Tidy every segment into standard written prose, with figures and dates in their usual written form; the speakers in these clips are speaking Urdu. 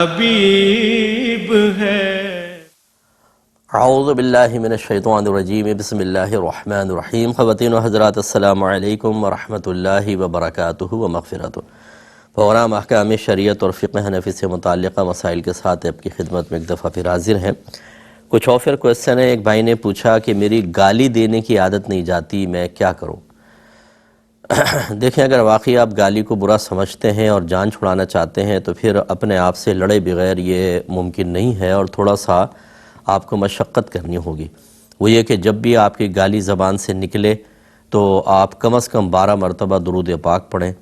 حبیب ہے۔ اعوذ باللہ من الشیطان الرجیم، بسم اللہ الرحمن الرحیم۔ خواتین و حضرات، السلام علیکم ورحمۃ اللہ وبرکاتہ و مغفرتہ۔ پروگرام احکام شریعت اور فقہ حنفی سے متعلقہ مسائل کے ساتھ آپ کی خدمت میں ایک دفعہ پھر حاضر ہیں۔ کچھ اور کویسچن ہے۔ ایک بھائی نے پوچھا کہ میری گالی دینے کی عادت نہیں جاتی، میں کیا کروں؟ دیکھیں، اگر واقعی آپ گالی کو برا سمجھتے ہیں اور جان چھڑانا چاہتے ہیں تو پھر اپنے آپ سے لڑے بغیر یہ ممکن نہیں ہے، اور تھوڑا سا آپ کو مشقت کرنی ہوگی۔ وہ یہ کہ جب بھی آپ کی گالی زبان سے نکلے تو آپ کم از کم 12 مرتبہ درود پاک پڑھیں،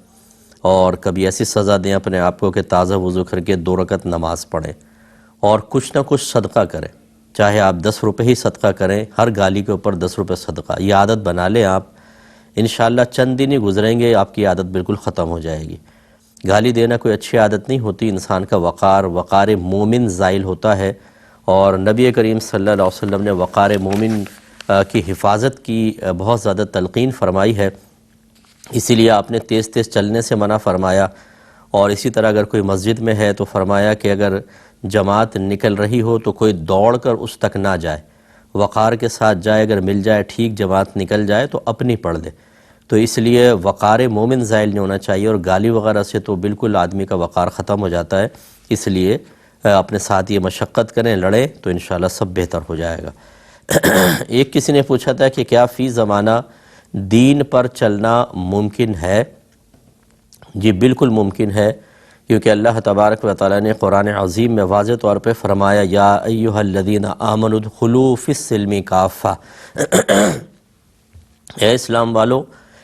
اور کبھی ایسی سزا دیں اپنے آپ کو کہ تازہ وضو کر کے 2 رکعت نماز پڑھیں، اور کچھ نہ کچھ صدقہ کریں۔ چاہے آپ 10 روپے ہی صدقہ کریں، ہر گالی کے اوپر 10 روپے صدقہ، یہ عادت بنا لیں آپ۔ انشاءاللہ چند دن ہی گزریں گے، آپ کی عادت بالکل ختم ہو جائے گی۔ گالی دینا کوئی اچھی عادت نہیں ہوتی، انسان کا وقار مومن زائل ہوتا ہے، اور نبی کریم صلی اللہ علیہ وسلم نے وقار مومن کی حفاظت کی بہت زیادہ تلقین فرمائی ہے۔ اسی لیے آپ نے تیز تیز چلنے سے منع فرمایا، اور اسی طرح اگر کوئی مسجد میں ہے تو فرمایا کہ اگر جماعت نکل رہی ہو تو کوئی دوڑ کر اس تک نہ جائے، وقار کے ساتھ جائے، اگر مل جائے ٹھیک، جماعت نکل جائے تو اپنی پڑھ لے۔ تو اس لیے وقار مومن زائل نہیں ہونا چاہیے، اور گالی وغیرہ سے تو بالکل آدمی کا وقار ختم ہو جاتا ہے۔ اس لیے اپنے ساتھ یہ مشقت کریں، لڑیں، تو انشاءاللہ سب بہتر ہو جائے گا۔ ایک کسی نے پوچھا تھا کہ کیا فی زمانہ دین پر چلنا ممکن ہے؟ جی بالکل ممکن ہے، کیونکہ اللہ تبارک و تعالیٰ نے قرآن عظیم میں واضح طور پہ فرمایا، یا ایہا الذین آمنوا ادخلوا فی السلم کافہ، اے اسلام والو،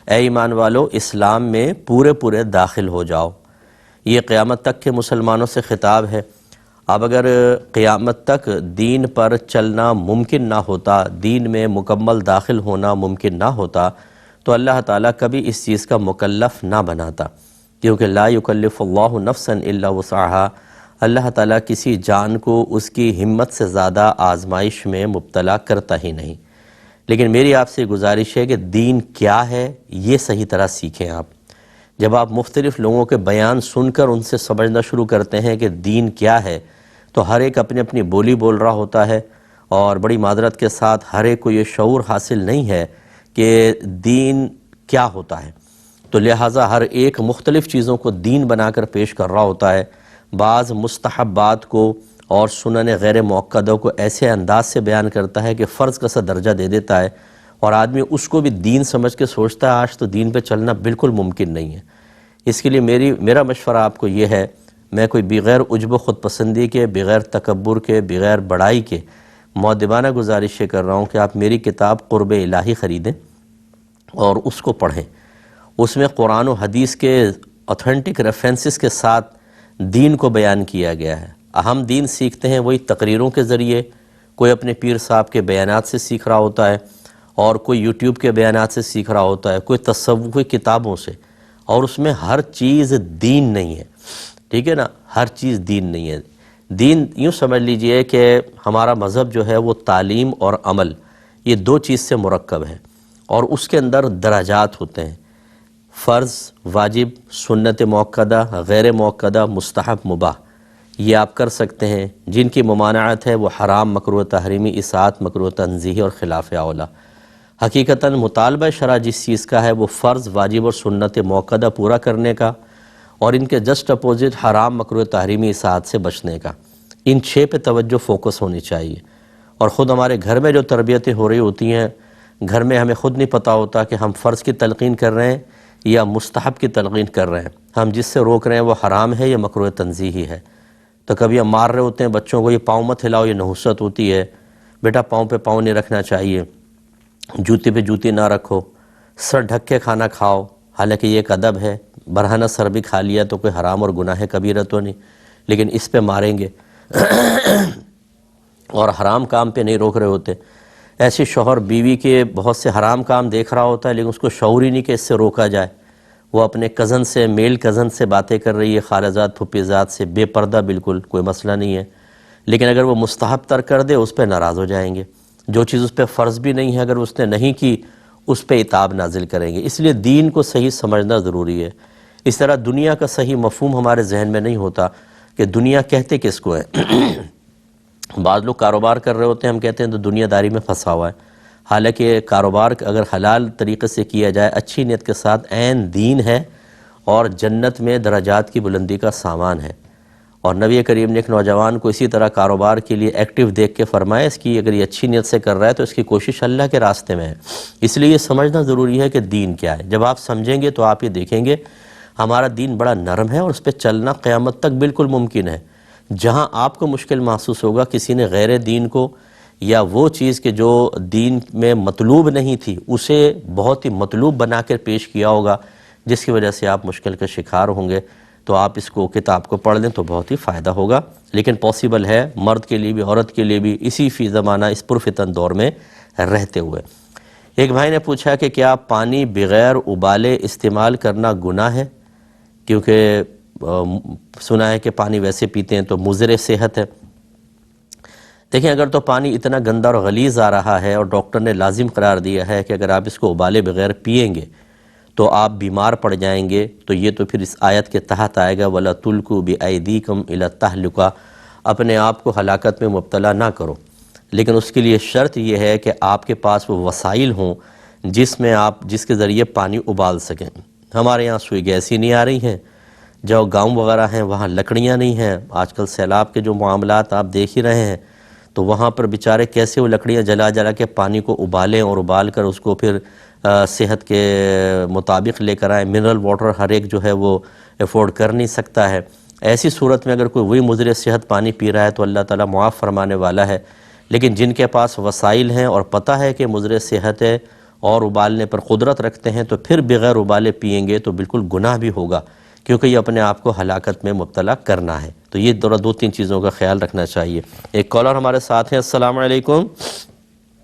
اے ایمان والو، اسلام میں پورے داخل ہو جاؤ۔ یہ قیامت تک کے مسلمانوں سے خطاب ہے۔ اب اگر قیامت تک دین پر چلنا ممکن نہ ہوتا، دین میں مکمل داخل ہونا ممکن نہ ہوتا، تو اللہ تعالیٰ کبھی اس چیز کا مکلف نہ بناتا، کیونکہ لا یکلف اللہ نفسا الا وسعہا، اللہ تعالیٰ کسی جان کو اس کی ہمت سے زیادہ آزمائش میں مبتلا کرتا ہی نہیں۔ لیکن میری آپ سے گزارش ہے کہ دین کیا ہے یہ صحیح طرح سیکھیں آپ۔ جب آپ مختلف لوگوں کے بیان سن کر ان سے سمجھنا شروع کرتے ہیں کہ دین کیا ہے، تو ہر ایک اپنی اپنی بولی بول رہا ہوتا ہے، اور بڑی معذرت کے ساتھ ہر ایک کو یہ شعور حاصل نہیں ہے کہ دین کیا ہوتا ہے، تو لہٰذا ہر ایک مختلف چیزوں کو دین بنا کر پیش کر رہا ہوتا ہے۔ بعض مستحبات کو اور سنن غیر مؤکدہ کو ایسے انداز سے بیان کرتا ہے کہ فرض کا سا درجہ دے دیتا ہے، اور آدمی اس کو بھی دین سمجھ کے سوچتا ہے آج تو دین پہ چلنا بالکل ممکن نہیں ہے۔ اس کے لیے میرا مشورہ آپ کو یہ ہے، میں کوئی بغیر عجب و خود پسندی کے، بغیر تکبر کے، بغیر بڑائی کے مؤدبانہ گزارش یہ کر رہا ہوں کہ آپ میری کتاب قرب الہی خریدیں اور اس کو پڑھیں۔ اس میں قرآن و حدیث کے اوتھینٹک ریفرنسز کے ساتھ دین کو بیان کیا گیا ہے۔ ہم دین سیکھتے ہیں وہی تقریروں کے ذریعے، کوئی اپنے پیر صاحب کے بیانات سے سیکھ رہا ہوتا ہے، اور کوئی یوٹیوب کے بیانات سے سیکھ رہا ہوتا ہے، کوئی تصوفی کتابوں سے، اور اس میں ہر چیز دین نہیں ہے، ٹھیک ہے نا، ہر چیز دین نہیں ہے۔ دین یوں سمجھ لیجئے کہ ہمارا مذہب جو ہے وہ تعلیم اور عمل، یہ 2 چیز سے مرکب ہے، اور اس کے اندر درجات ہوتے ہیں، فرض، واجب، سنت مؤکدہ، غیر مؤکدہ، مستحب، مباح۔ یہ آپ کر سکتے ہیں، جن کی ممانعت ہے وہ حرام، مکروہ تحریمی، اطاعت، مکروہ تنزیہی اور خلاف اولیٰ۔ حقیقتاً مطالبہ شرع جس چیز کا ہے وہ فرض، واجب اور سنت مؤکدہ پورا کرنے کا، اور ان کے جسٹ اپوزٹ حرام، مکروہ تحریمی، اطاعت سے بچنے کا۔ ان 6 پہ توجہ فوکس ہونی چاہیے۔ اور خود ہمارے گھر میں جو تربیتیں ہو رہی ہوتی ہیں، گھر میں ہمیں خود نہیں پتہ ہوتا کہ ہم فرض کی تلقین کر رہے ہیں یا مستحب کی تلقین کر رہے ہیں، ہم جس سے روک رہے ہیں وہ حرام ہے یا مکروہ تنزیہی ہے۔ تو کبھی ہم مار رہے ہوتے ہیں بچوں کو، یہ پاؤں مت ہلاؤ، یہ نحوست ہوتی ہے، بیٹا پاؤں پہ پاؤں نہیں رکھنا چاہیے، جوتے پہ جوتی نہ رکھو، سر ڈھک کے کھانا کھاؤ، حالانکہ یہ ایک ادب ہے، برہنہ سر بھی کھا لیا تو کوئی حرام اور گناہ کبیرہ تو نہیں، لیکن اس پہ ماریں گے اور حرام کام پہ نہیں روک رہے ہوتے۔ ایسے شوہر بیوی کے بہت سے حرام کام دیکھ رہا ہوتا ہے، لیکن اس کو شعور ہی نہیں کہ اس سے روکا جائے۔ وہ اپنے کزن سے، میل کزن سے باتیں کر رہی ہے، خالہ زاد، پھپھی زاد سے، بے پردہ، بالکل کوئی مسئلہ نہیں ہے، لیکن اگر وہ مستحب ترک کر دے اس پہ ناراض ہو جائیں گے۔ جو چیز اس پہ فرض بھی نہیں ہے اگر اس نے نہیں کی اس پہ عتاب نازل کریں گے۔ اس لیے دین کو صحیح سمجھنا ضروری ہے۔ اس طرح دنیا کا صحیح مفہوم ہمارے ذہن میں نہیں ہوتا۔ کہ دنیا کہتے کس کو ہے؟ بعض لوگ کاروبار کر رہے ہوتے ہیں، ہم کہتے ہیں تو دنیا داری میں پھنسا ہوا ہے، حالانکہ کاروبار اگر حلال طریقے سے کیا جائے، اچھی نیت کے ساتھ، عین دین ہے اور جنت میں درجات کی بلندی کا سامان ہے۔ اور نبی کریم نے ایک نوجوان کو اسی طرح کاروبار کے لیے ایکٹیو دیکھ کے فرمایا، اس کی اگر یہ اچھی نیت سے کر رہا ہے تو اس کی کوشش اللہ کے راستے میں ہے۔ اس لیے یہ سمجھنا ضروری ہے کہ دین کیا ہے۔ جب آپ سمجھیں گے تو آپ یہ دیکھیں گے ہمارا دین بڑا نرم ہے اور اس پہ چلنا قیامت تک بالکل ممکن ہے۔ جہاں آپ کو مشکل محسوس ہوگا، کسی نے غیر دین کو یا وہ چیز کہ جو دین میں مطلوب نہیں تھی اسے بہت ہی مطلوب بنا کر پیش کیا ہوگا، جس کی وجہ سے آپ مشکل کا شکار ہوں گے، تو آپ اس کو کتاب کو پڑھ لیں تو بہت ہی فائدہ ہوگا۔ لیکن پاسبل ہے مرد کے لیے بھی عورت کے لیے بھی، اسی فی زمانہ اس پرفتن دور میں رہتے ہوئے۔ ایک بھائی نے پوچھا کہ کیا پانی بغیر ابالے استعمال کرنا گناہ ہے؟ کیونکہ سنا ہے کہ پانی ویسے پیتے ہیں تو مضر صحت ہے۔ دیکھیں، اگر تو پانی اتنا گندا اور غلیظ آ رہا ہے اور ڈاکٹر نے لازم قرار دیا ہے کہ اگر آپ اس کو ابالے بغیر پئیں گے تو آپ بیمار پڑ جائیں گے، تو یہ تو پھر اس آیت کے تحت آئے گا، وَلَا تُلْقُوا بِأَيْدِيكُمْ إِلَى التَّهْلُكَةِ، اپنے آپ کو ہلاکت میں مبتلا نہ کرو۔ لیکن اس کے لیے شرط یہ ہے کہ آپ کے پاس وہ وسائل ہوں جس کے ذریعے پانی ابال سکیں۔ ہمارے یہاں سوئی گیس ہی نہیں آ رہی ہیں، جو گاؤں وغیرہ ہیں وہاں لکڑیاں نہیں ہیں، آج کل سیلاب کے جو معاملات آپ دیکھ ہی رہے ہیں، تو وہاں پر بیچارے کیسے وہ لکڑیاں جلا جلا کے پانی کو ابالیں اور ابال کر اس کو پھر صحت کے مطابق لے کر آئیں۔ منرل واٹر ہر ایک جو ہے وہ افورڈ کر نہیں سکتا ہے۔ ایسی صورت میں اگر کوئی وہی مضر صحت پانی پی رہا ہے تو اللہ تعالیٰ معاف فرمانے والا ہے۔ لیکن جن کے پاس وسائل ہیں اور پتہ ہے کہ مضر صحت ہے اور ابالنے پر قدرت رکھتے ہیں، تو پھر بغیر ابالے پئیں گے تو بالکل گناہ بھی ہوگا، کیونکہ یہ اپنے آپ کو ہلاکت میں مبتلا کرنا ہے۔ تو یہ دو تین چیزوں کا خیال رکھنا چاہیے۔ ایک کالر ہمارے ساتھ ہیں، السلام علیکم۔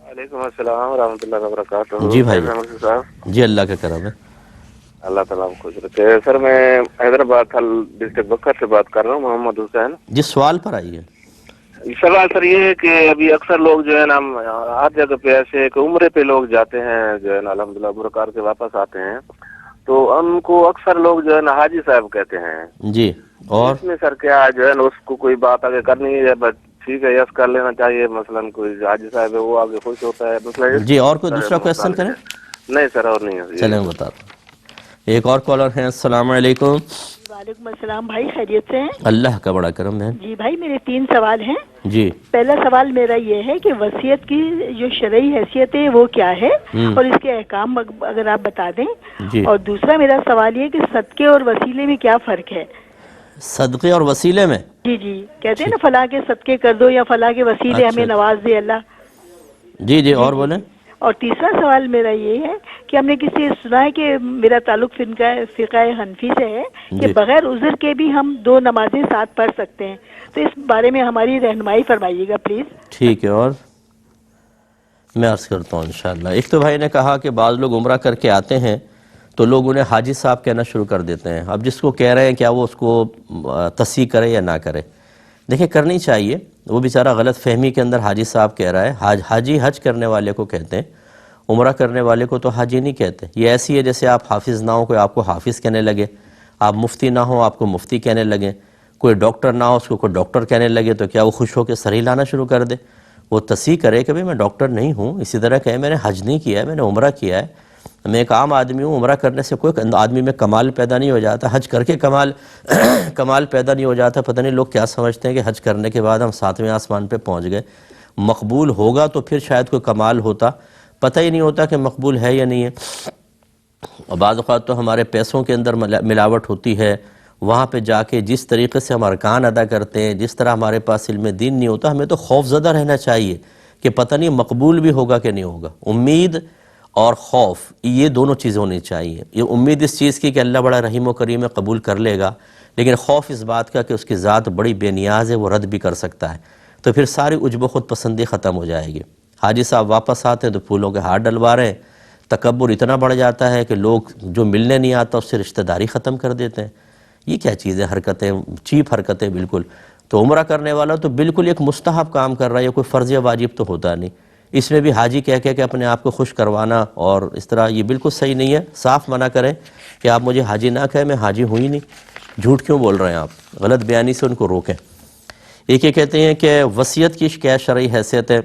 وعلیکم السلام ورحمۃ اللہ وبرکاتہ۔ جی بھائی صاحب، جی، اللہ کا کرم ہے۔ اللہ تعالیٰ آپ خوش رکھے۔ سر، میں حیدرآباد ڈسٹرکٹ بکر سے بات کر رہا ہوں، محمد حسین۔ جس سوال پر آئیے۔ سوال سر یہ ہے کہ ابھی اکثر لوگ جو ہے نا ہر جگہ پہ ایسے کہ عمرے پہ لوگ جاتے ہیں، جو ہے نا الحمدللہ عمرہ کر کے واپس آتے ہیں، تو ان کو اکثر لوگ جو ہے نا حاجی صاحب کہتے ہیں۔ جی، اور اس میں سر کیا جو ہے نا اس کو کوئی بات آگے کرنی ہے، بس ٹھیک ہے یس کر لینا چاہیے؟ مثلاً کوئی حاجی صاحب ہے وہ آگے خوش ہوتا ہے، مثلا جی، اور کوئی دوسرا کویسچن کریں؟ نہیں سر، اور نہیں ہے۔ چلیں بتا دوں۔ ایک اور کالر ہیں، السلام علیکم۔ وعلیکم السلام بھائی، خیریت سے ہیں؟ اللہ کا بڑا کرم ہے۔ جی بھائی، میرے 3 سوال ہیں۔ جی، پہلا سوال میرا یہ ہے کہ وصیت کی جو شرعی حیثیت ہے وہ کیا ہے اور اس کے احکام اگر آپ بتا دیں۔ جی، اور دوسرا میرا سوال یہ کہ صدقے اور وسیلے میں کیا فرق ہے؟ صدقے اور وسیلے میں؟ جی جی، کہتے ہیں نا فلاں کے صدقے کر دو یا فلاں کے وسیلے ہمیں نواز دے اللہ۔ جی جی، اور بولیں۔ اور تیسرا سوال میرا یہ ہے کہ ہم نے کسی سے سنا ہے کہ میرا تعلق فقہ حنفی سے ہے کہ بغیر عذر کے بھی ہم 2 نمازیں ساتھ پڑھ سکتے ہیں، تو اس بارے میں ہماری رہنمائی فرمائیے گا پلیز۔ ٹھیک ہے، اور میں عرض کرتا ہوں انشاءاللہ۔ ایک تو بھائی نے کہا کہ بعض لوگ عمرہ کر کے آتے ہیں تو لوگ انہیں حاجی صاحب کہنا شروع کر دیتے ہیں۔ اب جس کو کہہ رہے ہیں کیا وہ اس کو تصحیح کرے یا نہ کرے؟ دیکھیں، کرنی چاہیے۔ وہ بیچارہ غلط فہمی کے اندر حاجی صاحب کہہ رہا ہے۔ حاجی حج کرنے والے کو کہتے ہیں، عمرہ کرنے والے کو تو حاجی نہیں کہتے۔ یہ ایسی ہے جیسے آپ حافظ نہ ہو، کوئی آپ کو حافظ کہنے لگے، آپ مفتی نہ ہو، آپ کو مفتی کہنے لگے، کوئی ڈاکٹر نہ ہو، اس کو کوئی ڈاکٹر کہنے لگے، تو کیا وہ خوش ہو کے سر ہلانا شروع کر دے؟ وہ تصحیح کرے کہ بھئی میں ڈاکٹر نہیں ہوں، اسی طرح کہے میں نے حج نہیں کیا ہے، میں نے عمرہ کیا ہے، میں ایک عام آدمی ہوں۔ عمرہ کرنے سے کوئی آدمی میں کمال پیدا نہیں ہو جاتا، حج کر کے کمال پیدا نہیں ہو جاتا۔ پتہ نہیں لوگ کیا سمجھتے ہیں کہ حج کرنے کے بعد ہم 7ویں آسمان پہ پہنچ گئے۔ مقبول ہوگا تو پھر شاید کوئی کمال ہوتا، پتہ ہی نہیں ہوتا کہ مقبول ہے یا نہیں ہے۔ اور بعض اوقات تو ہمارے پیسوں کے اندر ملاوٹ ہوتی ہے، وہاں پہ جا کے جس طریقے سے ہم ارکان ادا کرتے ہیں، جس طرح ہمارے پاس علم دین نہیں ہوتا، ہمیں تو خوف زدہ رہنا چاہیے کہ پتہ نہیں مقبول بھی ہوگا کہ نہیں ہوگا۔ امید اور خوف، یہ دونوں چیزیں ہونی چاہیے۔ یہ امید اس چیز کی کہ اللہ بڑا رحیم و کریم ہے، قبول کر لے گا، لیکن خوف اس بات کا کہ اس کی ذات بڑی بے نیاز ہے، وہ رد بھی کر سکتا ہے، تو پھر ساری عجب و خود پسندی ختم ہو جائے گی۔ حاجی صاحب واپس آتے ہیں تو پھولوں کے ہار ڈلوا رہے ہیں، تکبر اتنا بڑھ جاتا ہے کہ لوگ جو ملنے نہیں آتا اس سے رشتہ داری ختم کر دیتے ہیں۔ یہ کیا چیزیں، حرکتیں، چیپ حرکتیں بالکل۔ تو عمرہ کرنے والا تو بالکل ایک مستحب کام کر رہا ہے، یہ کوئی فرض یا واجب تو ہوتا نہیں۔ اس میں بھی حاجی کہہ کے اپنے آپ کو خوش کروانا اور اس طرح، یہ بالکل صحیح نہیں ہے۔ صاف منع کریں کہ آپ مجھے حاجی نہ کہیں، میں حاجی ہوں ہی نہیں، جھوٹ کیوں بول رہے ہیں آپ؟ غلط بیانی سے ان کو روکیں۔ ایک یہ کہتے ہیں کہ وصیت کی کیا شرعی حیثیت ہے؟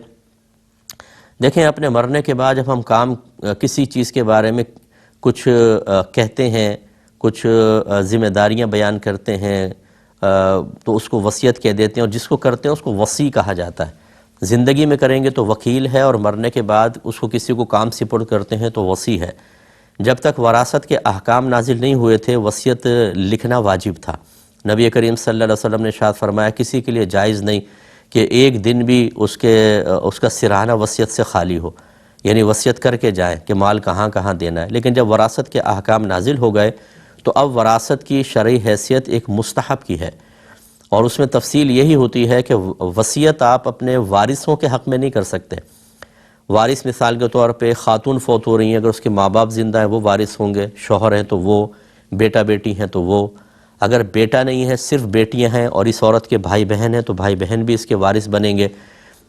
دیکھیں اپنے مرنے کے بعد جب ہم کسی چیز کے بارے میں کچھ کہتے ہیں، کچھ ذمہ داریاں بیان کرتے ہیں، تو اس کو وصیت کہہ دیتے ہیں، اور جس کو کرتے ہیں اس کو وصی کہا جاتا ہے۔ زندگی میں کریں گے تو وکیل ہے، اور مرنے کے بعد اس کو کسی کو کام سپرد کرتے ہیں تو وصی ہے۔ جب تک وراثت کے احکام نازل نہیں ہوئے تھے وصیت لکھنا واجب تھا۔ نبی کریم صلی اللہ علیہ وسلم نے ارشاد فرمایا کسی کے لیے جائز نہیں کہ ایک دن بھی اس کا سرانہ وصیت سے خالی ہو، یعنی وصیت کر کے جائیں کہ مال کہاں کہاں دینا ہے۔ لیکن جب وراثت کے احکام نازل ہو گئے تو اب وراثت کی شرعی حیثیت ایک مستحب کی ہے، اور اس میں تفصیل یہی ہوتی ہے کہ وصیت آپ اپنے وارثوں کے حق میں نہیں کر سکتے۔ وارث مثال کے طور پہ خاتون فوت ہو رہی ہیں، اگر اس کے ماں باپ زندہ ہیں وہ وارث ہوں گے، شوہر ہیں تو وہ، بیٹا بیٹی ہیں تو وہ، اگر بیٹا نہیں ہے صرف بیٹیاں ہیں اور اس عورت کے بھائی بہن ہیں تو بھائی بہن بھی اس کے وارث بنیں گے۔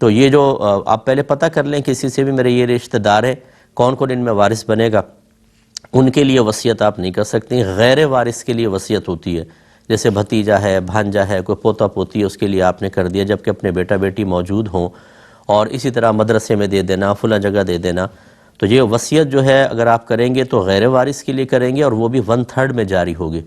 تو یہ جو آپ پہلے پتہ کر لیں کسی سے بھی میرے یہ رشتہ دار ہیں کون کون ان میں وارث بنے گا، ان کے لیے وصیت آپ نہیں کر سکتے۔ غیر وارث کے لیے وصیت ہوتی ہے، جیسے بھتیجا ہے، بھانجا ہے، کوئی پوتا پوتی ہے، اس کے لیے آپ نے کر دیا جبکہ اپنے بیٹا بیٹی موجود ہوں، اور اسی طرح مدرسے میں دے دینا، فلاں جگہ دے دینا۔ تو یہ وصیت جو ہے اگر آپ کریں گے تو غیر وارث کے لیے کریں گے، اور وہ بھی 1/3 میں جاری ہوگی،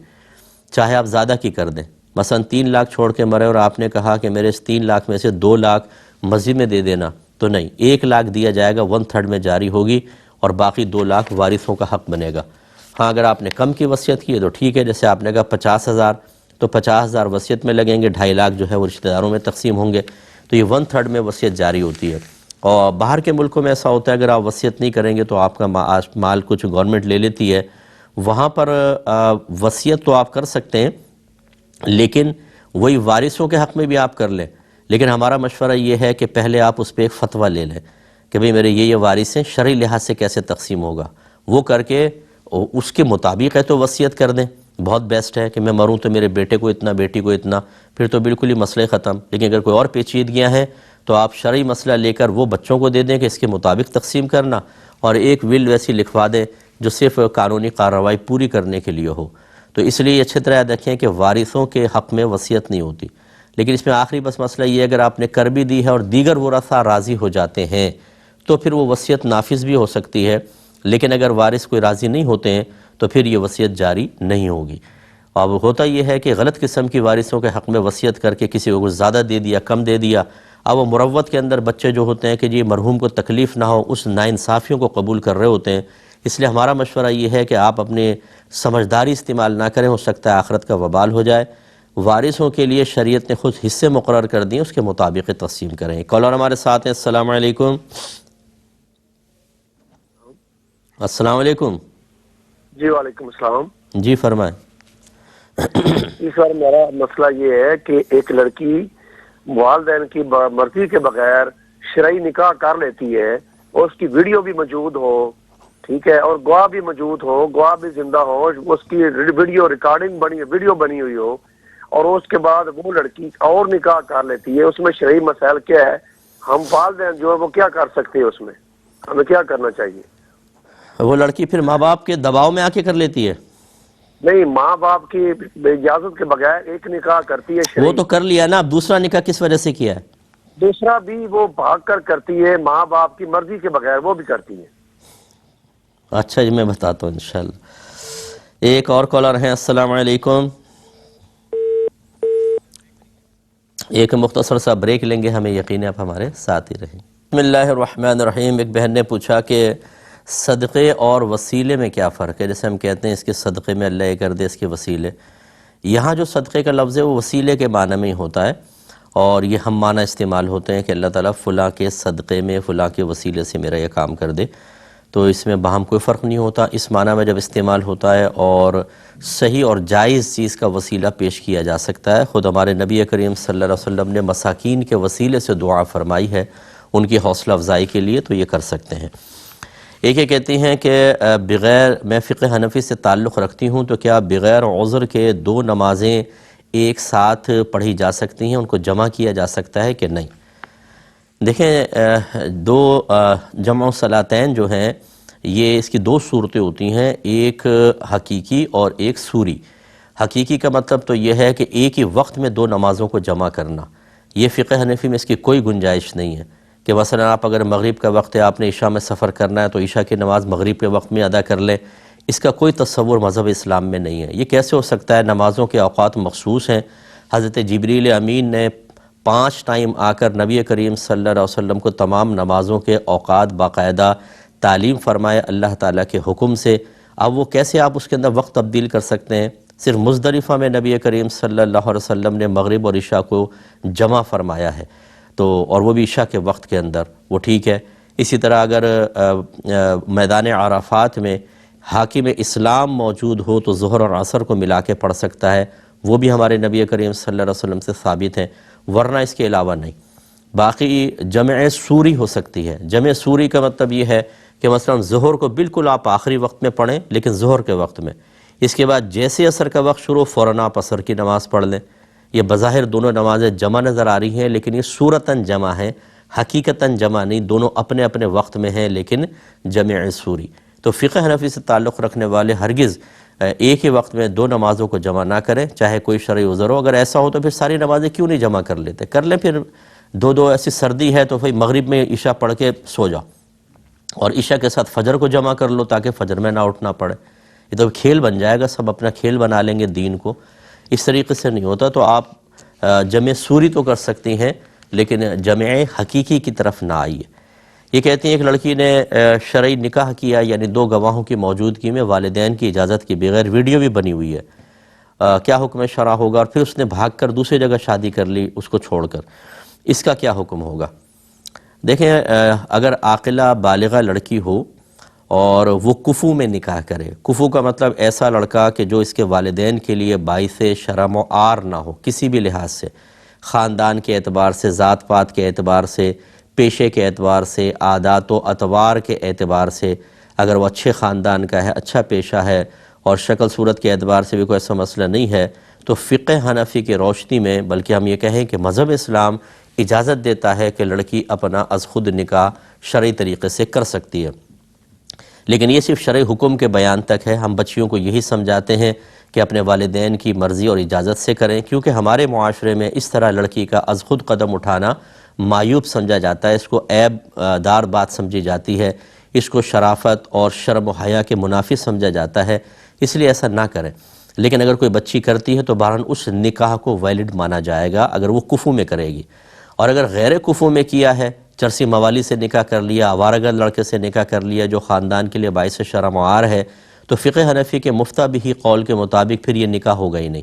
چاہے آپ زیادہ کی کر دیں۔ مثلا 3 لاکھ چھوڑ کے مرے اور آپ نے کہا کہ میرے اس 3 لاکھ میں سے 2 لاکھ مسجد میں دے دینا، تو نہیں، 1 لاکھ دیا جائے گا، 1/3 میں جاری ہوگی، اور باقی 2 لاکھ وارثوں کا حق بنے گا۔ ہاں اگر آپ نے کم کی وصیت کی ہے تو ٹھیک ہے، جیسے آپ نے کہا 50,000 تو 50,000 وصیت میں لگیں گے، 2.5 لاکھ جو ہے وہ رشتہ داروں میں تقسیم ہوں گے، تو یہ 1/3 میں وصیت جاری ہوتی ہے۔ اور باہر کے ملکوں میں ایسا ہوتا ہے اگر آپ وصیت نہیں کریں گے تو آپ کا مال کچھ گورنمنٹ لے لیتی ہے، وہاں پر وصیت تو آپ کر سکتے ہیں لیکن وہی وارثوں کے حق میں بھی آپ کر لیں، لیکن ہمارا مشورہ یہ ہے کہ پہلے آپ اس پہ ایک فتویٰ لے لیں کہ بھئی میرے یہ وارث ہیں، شرعی لحاظ سے کیسے تقسیم ہوگا، وہ کر کے اس کے مطابق ہے تو وصیت کر دیں۔ بہت بیسٹ ہے کہ میں مروں تو میرے بیٹے کو اتنا، بیٹی کو اتنا، پھر تو بالکل ہی مسئلے ختم۔ لیکن اگر کوئی اور پیچیدگیاں ہیں تو آپ شرعی مسئلہ لے کر وہ بچوں کو دے دیں کہ اس کے مطابق تقسیم کرنا، اور ایک ول ویسی لکھوا دیں جو صرف قانونی کارروائی پوری کرنے کے لیے ہو۔ تو اس لیے اچھی طرح دیکھیں کہ وارثوں کے حق میں وصیت نہیں ہوتی۔ لیکن اس میں آخری بس مسئلہ یہ ہے اگر آپ نے کر بھی دی ہے اور دیگر ورثاء راضی ہو جاتے ہیں تو پھر وہ وصیت نافذ بھی ہو سکتی ہے، لیکن اگر وارث کوئی راضی نہیں ہوتے ہیں تو پھر یہ وصیت جاری نہیں ہوگی۔ اب ہوتا یہ ہے کہ غلط قسم کی وارثوں کے حق میں وصیت کر کے کسی کو کچھ زیادہ دے دیا، کم دے دیا، اب وہ مروت کے اندر بچے جو ہوتے ہیں کہ جی مرحوم کو تکلیف نہ ہو، اس ناانصافیوں کو قبول کر رہے ہوتے ہیں۔ اس لیے ہمارا مشورہ یہ ہے کہ آپ اپنے سمجھداری استعمال نہ کریں، ہو سکتا ہے آخرت کا وبال ہو جائے۔ وارثوں کے لیے شریعت نے خود حصے مقرر کر دیے، اس کے مطابق تقسیم کریں۔ کالر ہمارے ساتھ ہیں، السلام علیکم۔ السلام علیکم۔ جی وعلیکم السلام۔ جی فرمائیں۔ اس بار میرا مسئلہ یہ ہے کہ ایک لڑکی والدین کی مرضی کے بغیر شرعی نکاح کر لیتی ہے، اور اس کی ویڈیو بھی موجود ہو، ٹھیک ہے، اور گواہ بھی موجود ہو، گواہ بھی زندہ ہو، اس کی ویڈیو ریکارڈنگ ویڈیو بنی ہوئی ہو، اور اس کے بعد وہ لڑکی اور نکاح کر لیتی ہے۔ اس میں شرعی مسائل کیا ہے؟ ہم والدین جو ہے وہ کیا کر سکتے ہیں؟ اس میں ہمیں کیا کرنا چاہیے؟ وہ لڑکی پھر ماں باپ کے دباؤ میں آ کے کر لیتی ہے؟ نہیں، ماں باپ کی اجازت کے بغیر ایک نکاح کرتی ہے وہ شرعی، تو کر لیا نا، اب دوسرا نکاح کس وجہ سے کیا ہے؟ دوسرا بھی وہ بھاگ کر کرتی ہے، ماں باپ کی مرضی کے بغیر وہ بھی کرتی ہے۔ اچھا جی، میں بتاتا ہوں انشاءاللہ۔ ایک اور کالر ہیں، السلام علیکم۔ ایک مختصر سا بریک لیں گے، ہمیں یقین ہے آپ ہمارے ساتھ ہی رہیں۔ بسم اللہ الرحمن الرحیم۔ ایک بہن نے پوچھا کہ صدقے اور وسیلے میں کیا فرق ہے؟ جیسے ہم کہتے ہیں اس کے صدقے میں اللہ یہ کر دے، اس کے وسیلے۔ یہاں جو صدقے کا لفظ ہے وہ وسیلے کے معنی میں ہی ہوتا ہے، اور یہ ہم معنی استعمال ہوتے ہیں کہ اللہ تعالیٰ فلاں کے صدقے میں، فلاں کے وسیلے سے میرا یہ کام کر دے، تو اس میں باہم کوئی فرق نہیں ہوتا۔ اس معنی میں جب استعمال ہوتا ہے اور صحیح اور جائز چیز کا وسیلہ پیش کیا جا سکتا ہے۔ خود ہمارے نبی کریم صلی اللہ علیہ وسلم نے مساکین کے وسیلے سے دعا فرمائی ہے ان کی حوصلہ افزائی کے لیے، تو یہ کر سکتے ہیں۔ ایک یہ کہتی ہیں کہ بغیر، میں فقہ حنفی سے تعلق رکھتی ہوں، تو کیا بغیر عذر کے 2 نمازیں ایک ساتھ پڑھی جا سکتی ہیں، ان کو جمع کیا جا سکتا ہے کہ نہیں؟ دیکھیں 2 جمع صلاتین جو ہیں یہ اس کی 2 صورتیں ہوتی ہیں، ایک حقیقی اور ایک صوری۔ حقیقی کا مطلب تو یہ ہے کہ ایک ہی وقت میں 2 نمازوں کو جمع کرنا، یہ فقہ حنفی میں اس کی کوئی گنجائش نہیں ہے کہ مثلا آپ اگر مغرب کا وقت ہے، آپ نے عشاء میں سفر کرنا ہے تو عشاء کی نماز مغرب کے وقت میں ادا کر لیں، اس کا کوئی تصور مذہب اسلام میں نہیں ہے۔ یہ کیسے ہو سکتا ہے؟ نمازوں کے اوقات مخصوص ہیں، حضرت جبریل امین نے 5 ٹائم آ کر نبی کریم صلی اللہ علیہ وسلم کو تمام نمازوں کے اوقات باقاعدہ تعلیم فرمائے اللہ تعالیٰ کے حکم سے۔ اب وہ کیسے آپ اس کے اندر وقت تبدیل کر سکتے ہیں؟ صرف مزدلفہ میں نبی کریم صلی اللہ علیہ وسلم نے مغرب اور عشاء کو جمع فرمایا ہے، تو اور وہ بھی عشاء کے وقت کے اندر، وہ ٹھیک ہے۔ اسی طرح اگر میدان عرفات میں حاکم اسلام موجود ہو تو ظہر اور عصر کو ملا کے پڑھ سکتا ہے، وہ بھی ہمارے نبی کریم صلی اللہ علیہ وسلم سے ثابت ہیں، ورنہ اس کے علاوہ نہیں۔ باقی جمع سوری ہو سکتی ہے۔ جمع سوری کا مطلب یہ ہے کہ مثلا ظہر کو بالکل آپ آخری وقت میں پڑھیں لیکن ظہر کے وقت میں، اس کے بعد جیسے عصر کا وقت شروع فوراً آپ عصر کی نماز پڑھ لیں۔ یہ بظاہر دونوں نمازیں جمع نظر آ رہی ہیں لیکن یہ صورتاً جمع ہیں، حقیقتاً جمع نہیں، دونوں اپنے اپنے وقت میں ہیں لیکن جمع سوری۔ تو فقہ حنفی سے تعلق رکھنے والے ہرگز ایک ہی وقت میں 2 نمازوں کو جمع نہ کریں، چاہے کوئی شرعی عذر ہو۔ اگر ایسا ہو تو پھر ساری نمازیں کیوں نہیں جمع کر لیتے؟ کر لیں پھر 2 ایسی سردی ہے تو پھر مغرب میں عشاء پڑھ کے سو جاؤ اور عشاء کے ساتھ فجر کو جمع کر لو تاکہ فجر میں نہ اٹھنا پڑے۔ یہ تو کھیل بن جائے گا، سب اپنا کھیل بنا لیں گے دین کو، اس طریقے سے نہیں ہوتا۔ تو آپ جمع سوری تو کر سکتی ہیں لیکن جمع حقیقی کی طرف نہ آئیے۔ یہ کہتی ہیں ایک لڑکی نے شرعی نکاح کیا، یعنی 2 گواہوں کی موجودگی میں والدین کی اجازت کے بغیر، ویڈیو بھی بنی ہوئی ہے، کیا حکم شرع ہوگا؟ اور پھر اس نے بھاگ کر دوسری جگہ شادی کر لی اس کو چھوڑ کر، اس کا کیا حکم ہوگا؟ دیکھیں، اگر عاقلہ بالغہ لڑکی ہو اور وہ کفو میں نکاح کرے، کفو کا مطلب ایسا لڑکا کہ جو اس کے والدین کے لیے باعث شرم و عار نہ ہو کسی بھی لحاظ سے، خاندان کے اعتبار سے، ذات پات کے اعتبار سے، پیشے کے اعتبار سے، عادات و اطوار کے اعتبار سے، اگر وہ اچھے خاندان کا ہے، اچھا پیشہ ہے اور شکل صورت کے اعتبار سے بھی کوئی ایسا مسئلہ نہیں ہے، تو فقہ حنفی کی روشنی میں، بلکہ ہم یہ کہیں کہ مذہب اسلام اجازت دیتا ہے کہ لڑکی اپنا از خود نکاح شرعی طریقے سے کر سکتی ہے۔ لیکن یہ صرف شرعی حکم کے بیان تک ہے۔ ہم بچیوں کو یہی سمجھاتے ہیں کہ اپنے والدین کی مرضی اور اجازت سے کریں، کیونکہ ہمارے معاشرے میں اس طرح لڑکی کا از خود قدم اٹھانا معیوب سمجھا جاتا ہے، اس کو عیب دار بات سمجھی جاتی ہے، اس کو شرافت اور شرم و حیا کے منافی سمجھا جاتا ہے، اس لیے ایسا نہ کریں۔ لیکن اگر کوئی بچی کرتی ہے تو بہرحال اس نکاح کو ویلڈ مانا جائے گا اگر وہ کفو میں کرے گی، اور اگر غیر کفو میں کیا ہے، چرسی موالی سے نکاح کر لیا، آوارگرد لڑکے سے نکاح کر لیا جو خاندان کے لیے باعث شرم و عار ہے، تو فقہ حنفی کے مفتبی قول کے مطابق پھر یہ نکاح ہوگا ہی نہیں،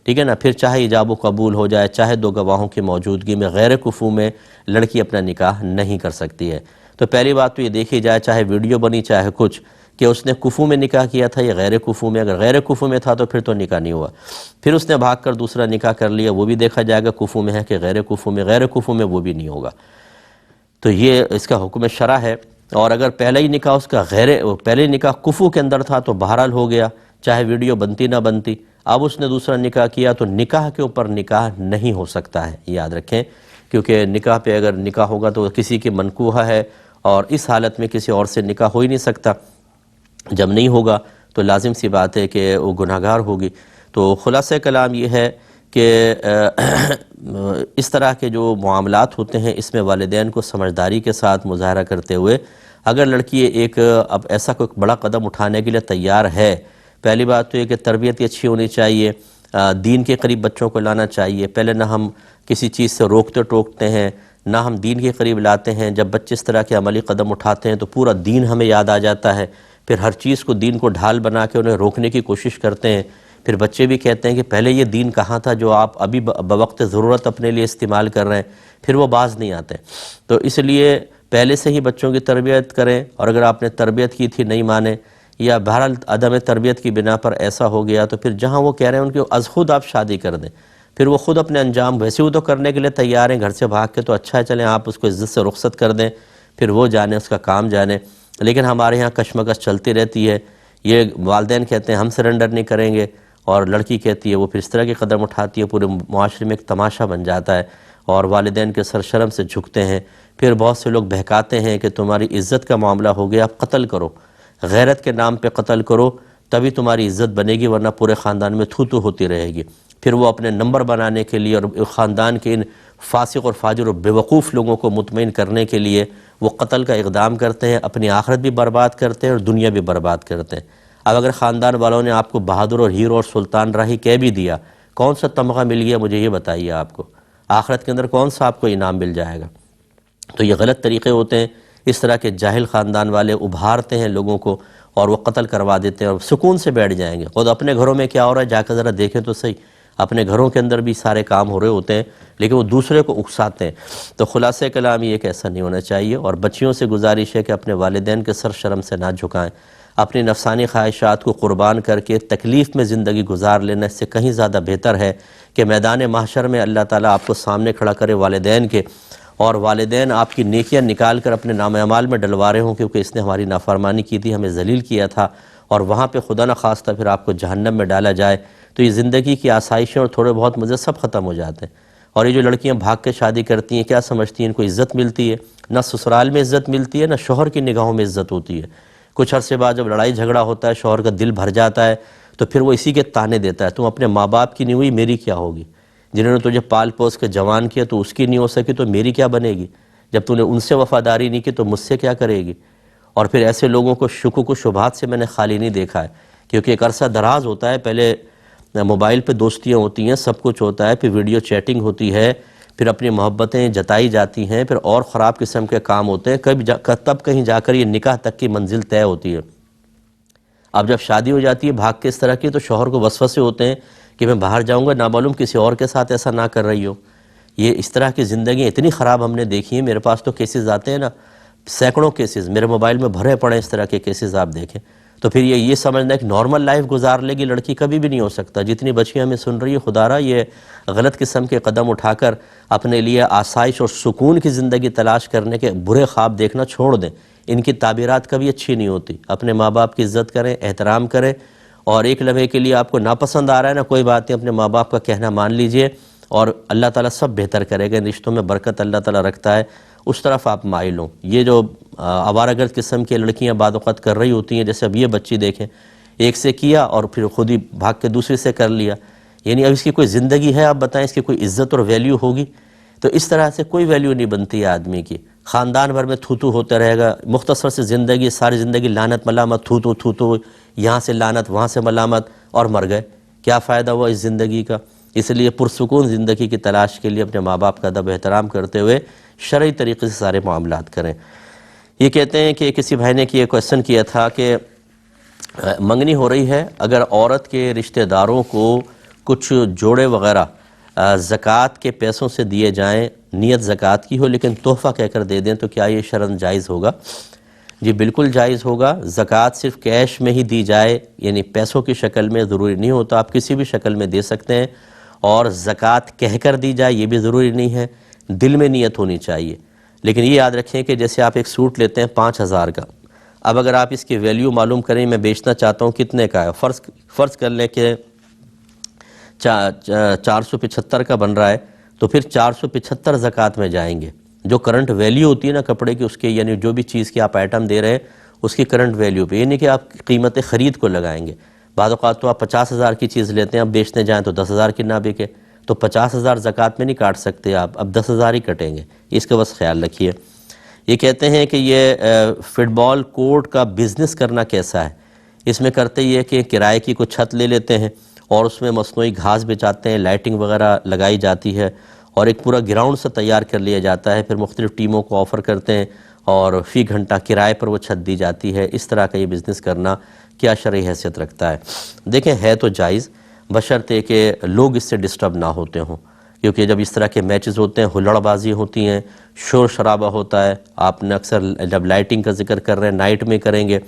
ٹھیک ہے نا؟ پھر چاہے ایجاب و قبول ہو جائے، چاہے 2 گواہوں کی موجودگی میں، غیر کفو میں لڑکی اپنا نکاح نہیں کر سکتی ہے۔ تو پہلی بات تو یہ دیکھی جائے، چاہے ویڈیو بنی چاہے کچھ، کہ اس نے کفو میں نکاح کیا تھا یا غیر کفو میں۔ اگر غیر کفو میں تھا تو پھر تو نکاح نہیں ہوا، پھر اس نے بھاگ کر دوسرا نکاح کر لیا، وہ بھی دیکھا جائے گا کفو میں ہے کہ غیر کفو میں، غیر کفو میں وہ بھی نہیں ہوگا۔ تو یہ اس کا حکم شرع ہے۔ اور اگر پہلا ہی نکاح اس کا پہلے نکاح کفو کے اندر تھا تو بہرحال ہو گیا، چاہے ویڈیو بنتی نہ بنتی۔ اب اس نے دوسرا نکاح کیا تو نکاح کے اوپر نکاح نہیں ہو سکتا ہے، یاد رکھیں، کیونکہ نکاح پہ اگر نکاح ہوگا تو کسی کی منکوحہ ہے اور اس حالت میں کسی اور سے نکاح ہو ہی نہیں سکتا۔ جب نہیں ہوگا تو لازم سی بات ہے کہ وہ گناہگار ہوگی۔ تو خلاصہ کلام یہ ہے کہ اس طرح کے جو معاملات ہوتے ہیں اس میں والدین کو سمجھداری کے ساتھ مظاہرہ کرتے ہوئے، اگر لڑکی اب ایسا کوئی بڑا قدم اٹھانے کے لیے تیار ہے، پہلی بات تو یہ کہ تربیت اچھی ہونی چاہیے، دین کے قریب بچوں کو لانا چاہیے۔ پہلے نہ ہم کسی چیز سے روکتے ٹوکتے ہیں، نہ ہم دین کے قریب لاتے ہیں۔ جب بچے اس طرح کے عملی قدم اٹھاتے ہیں تو پورا دین ہمیں یاد آ جاتا ہے، پھر ہر چیز کو دین کو ڈھال بنا کے انہیں روکنے کی کوشش کرتے ہیں۔ پھر بچے بھی کہتے ہیں کہ پہلے یہ دین کہاں تھا جو آپ ابھی بوقت ضرورت اپنے لیے استعمال کر رہے ہیں، پھر وہ باز نہیں آتے۔ تو اس لیے پہلے سے ہی بچوں کی تربیت کریں، اور اگر آپ نے تربیت کی تھی نہیں مانے یا بہرحال عدم تربیت کی بنا پر ایسا ہو گیا تو پھر جہاں وہ کہہ رہے ہیں ان کی از خود آپ شادی کر دیں، پھر وہ خود اپنے انجام ویسے وہ تو کرنے کے لیے تیار ہیں گھر سے بھاگ کے، تو اچھا ہے چلیں آپ اس کو عزت سے رخصت کر دیں، پھر وہ جانے اس کا کام جانے۔ لیکن ہمارے ہاں کشمکش چلتی رہتی ہے، یہ والدین کہتے ہیں ہم سرنڈر نہیں کریں گے اور لڑکی کہتی ہے وہ پھر اس طرح کے قدم اٹھاتی ہے، پورے معاشرے میں ایک تماشا بن جاتا ہے اور والدین کے سر شرم سے جھکتے ہیں۔ پھر بہت سے لوگ بہکاتے ہیں کہ تمہاری عزت کا معاملہ ہو گیا، اب قتل کرو، غیرت کے نام پہ قتل کرو تبھی تمہاری عزت بنے گی، ورنہ پورے خاندان میں تھو تو ہوتی رہے گی۔ پھر وہ اپنے نمبر بنانے کے لیے اور خاندان کے ان فاسق اور فاجر اور بیوقوف لوگوں کو مطمئن کرنے کے لیے وہ قتل کا اقدام کرتے ہیں، اپنی آخرت بھی برباد کرتے ہیں اور دنیا بھی برباد کرتے ہیں۔ اب اگر خاندان والوں نے آپ کو بہادر اور ہیرو اور سلطان راہی کہہ بھی دیا، کون سا تمغہ مل گیا مجھے یہ بتائیے آپ کو؟ آخرت کے اندر کون سا آپ کو انعام مل جائے گا؟ تو یہ غلط طریقے ہوتے ہیں، اس طرح کے جاہل خاندان والے ابھارتے ہیں لوگوں کو اور وہ قتل کروا دیتے ہیں اور سکون سے بیٹھ جائیں گے۔ خود اپنے گھروں میں کیا ہو رہا ہے جا کر ذرا دیکھیں تو صحیح، اپنے گھروں کے اندر بھی سارے کام ہو رہے ہوتے ہیں لیکن وہ دوسرے کو اکساتے ہیں۔ تو خلاصہ کلام یہ کہ ایسا نہیں ہونا چاہیے، اور بچیوں سے گزارش ہے کہ اپنے والدین کے سر شرم سے نہ جھکائیں، اپنی نفسانی خواہشات کو قربان کر کے تکلیف میں زندگی گزار لینا اس سے کہیں زیادہ بہتر ہے کہ میدان محشر میں اللہ تعالیٰ آپ کو سامنے کھڑا کرے والدین کے، اور والدین آپ کی نیکیاں نکال کر اپنے نام اعمال میں ڈلوا رہے ہوں کیونکہ اس نے ہماری نافرمانی کی تھی، ہمیں ذلیل کیا تھا، اور وہاں پہ خدا نخواستہ پھر آپ کو جہنم میں ڈالا جائے، تو یہ زندگی کی آسائشیں اور تھوڑے بہت مزے سب ختم ہو جاتے ہیں۔ اور یہ جو لڑکیاں بھاگ کے شادی کرتی ہیں، کیا سمجھتی ہیں ان کو عزت ملتی ہے؟ نہ سسرال میں عزت ملتی ہے، نہ شوہر کی نگاہوں میں عزت ہوتی ہے۔ کچھ عرصے بعد جب لڑائی جھگڑا ہوتا ہے، شوہر کا دل بھر جاتا ہے، تو پھر وہ اسی کے تانے دیتا ہے، تم اپنے ماں باپ کی نہیں ہوئی میری کیا ہوگی؟ جنہوں نے تجھے پال پوس کے جوان کیا تو اس کی نہیں ہو سکی تو میری کیا بنے گی؟ جب تو نے ان سے وفاداری نہیں کی تو مجھ سے کیا کرے گی؟ اور پھر ایسے لوگوں کو شکوک و شبہات سے میں نے خالی نہیں دیکھا ہے، کیونکہ ایک عرصہ دراز ہوتا ہے، پہلے موبائل پہ دوستیاں ہوتی ہیں، سب کچھ ہوتا ہے، پھر ویڈیو چیٹنگ ہوتی ہے، پھر اپنی محبتیں جتائی جاتی ہیں، پھر اور خراب قسم کے کام ہوتے ہیں، تب کہیں جا کر یہ نکاح تک کی منزل طے ہوتی ہے۔ اب جب شادی ہو جاتی ہے بھاگ کے اس طرح کی، تو شوہر کو وسوسے ہوتے ہیں کہ میں باہر جاؤں گا، نامعلوم کسی اور کے ساتھ ایسا نہ کر رہی ہو۔ یہ اس طرح کی زندگی اتنی خراب ہم نے دیکھی ہیں، میرے پاس تو کیسز آتے ہیں نا، سینکڑوں کیسز میرے موبائل میں بھرے پڑے اس طرح کے کیسز، آپ دیکھیں تو پھر یہ سمجھنا ایک نارمل لائف گزار لے گی لڑکی، کبھی بھی نہیں ہو سکتا۔ جتنی بچیاں ہمیں سن رہی ہے، خدا را یہ غلط قسم کے قدم اٹھا کر اپنے لیے آسائش اور سکون کی زندگی تلاش کرنے کے برے خواب دیکھنا چھوڑ دیں، ان کی تعبیرات کبھی اچھی نہیں ہوتی۔ اپنے ماں باپ کی عزت کریں، احترام کریں، اور ایک لمحے کے لیے آپ کو ناپسند آ رہا ہے نا، کوئی بات نہیں، اپنے ماں باپ کا کہنا مان لیجئے، اور اللہ تعالیٰ سب بہتر کرے گا۔ ان رشتوں میں برکت اللہ تعالیٰ رکھتا ہے، اس طرف آپ مائل ہوں۔ یہ جو آوارہ گرد قسم کی لڑکیاں بعض اوقات کر رہی ہوتی ہیں، جیسے اب یہ بچی دیکھیں، ایک سے کیا اور پھر خود ہی بھاگ کے دوسرے سے کر لیا، یعنی اب اس کی کوئی زندگی ہے؟ آپ بتائیں اس کی کوئی عزت اور ویلیو ہوگی؟ تو اس طرح سے کوئی ویلیو نہیں بنتی ہے آدمی کی، خاندان بھر میں تھو ہوتا رہے گا، مختصر سے زندگی، ساری زندگی لعنت ملامت، تھو، یہاں سے لعنت وہاں سے ملامت، اور مر گئے، کیا فائدہ ہوا اس زندگی کا؟ اس لیے پرسکون زندگی کی تلاش کے لیے اپنے ماں باپ کا ادب احترام کرتے ہوئے شرعی طریقے سے سارے معاملات کریں۔ یہ کہتے ہیں کہ کسی بھائی نے یہ کویسچن کیا تھا کہ منگنی ہو رہی ہے، اگر عورت کے رشتہ داروں کو کچھ جوڑے وغیرہ زکوٰۃ کے پیسوں سے دیے جائیں، نیت زکوٰۃ کی ہو لیکن تحفہ کہہ کر دے دیں، تو کیا یہ شرعاً جائز ہوگا؟ جی بالکل جائز ہوگا۔ زکوٰۃ صرف کیش میں ہی دی جائے، یعنی پیسوں کی شکل میں ضروری نہیں ہوتا، آپ کسی بھی شکل میں دے سکتے ہیں، اور زکوٰۃ کہہ کر دی جائے یہ بھی ضروری نہیں ہے، دل میں نیت ہونی چاہیے۔ لیکن یہ یاد رکھیں کہ جیسے آپ ایک سوٹ لیتے ہیں 5000 کا، اب اگر آپ اس کی ویلیو معلوم کریں، میں بیچنا چاہتا ہوں کتنے کا ہے، فرض کر لیں کہ 475 کا بن رہا ہے، تو پھر 475 زکوٰۃ میں جائیں گے۔ جو کرنٹ ویلیو ہوتی ہے نا کپڑے کی، اس کے یعنی جو بھی چیز کی آپ آئٹم دے رہے ہیں اس کی کرنٹ ویلیو پہ، یعنی کہ آپ قیمت خرید کو لگائیں گے۔ بعض اوقات تو آپ 50,000 کی چیز لیتے ہیں، اب بیچنے جائیں تو 10,000 کی نہ بکے، تو 50,000 زکوٰۃ میں نہیں کاٹ سکتے آپ، اب 10,000 ہی کٹیں گے، اس کا بس خیال رکھیے۔ یہ کہتے ہیں کہ یہ فٹ بال کورٹ کا بزنس کرنا کیسا ہے؟ اس میں کرتے یہ کہ کرائے کی کوئی چھت لے لیتے ہیں اور اس میں مصنوعی گھاس بچاتے ہیں، لائٹنگ وغیرہ لگائی جاتی ہے، اور ایک پورا گراؤنڈ سے تیار کر لیا جاتا ہے، پھر مختلف ٹیموں کو آفر کرتے ہیں اور فی گھنٹہ کرائے پر وہ چھت دی جاتی ہے۔ اس طرح کا یہ بزنس کرنا کیا شرعی حیثیت رکھتا ہے؟ دیکھیں ہے تو جائز، بشرطے کہ لوگ اس سے ڈسٹرب نہ ہوتے ہوں، کیونکہ جب اس طرح کے میچز ہوتے ہیں، ہلڑ بازی ہوتی ہیں، شور شرابہ ہوتا ہے، آپ نے اکثر جب لائٹنگ کا ذکر کر رہے ہیں نائٹ میں کریں گے،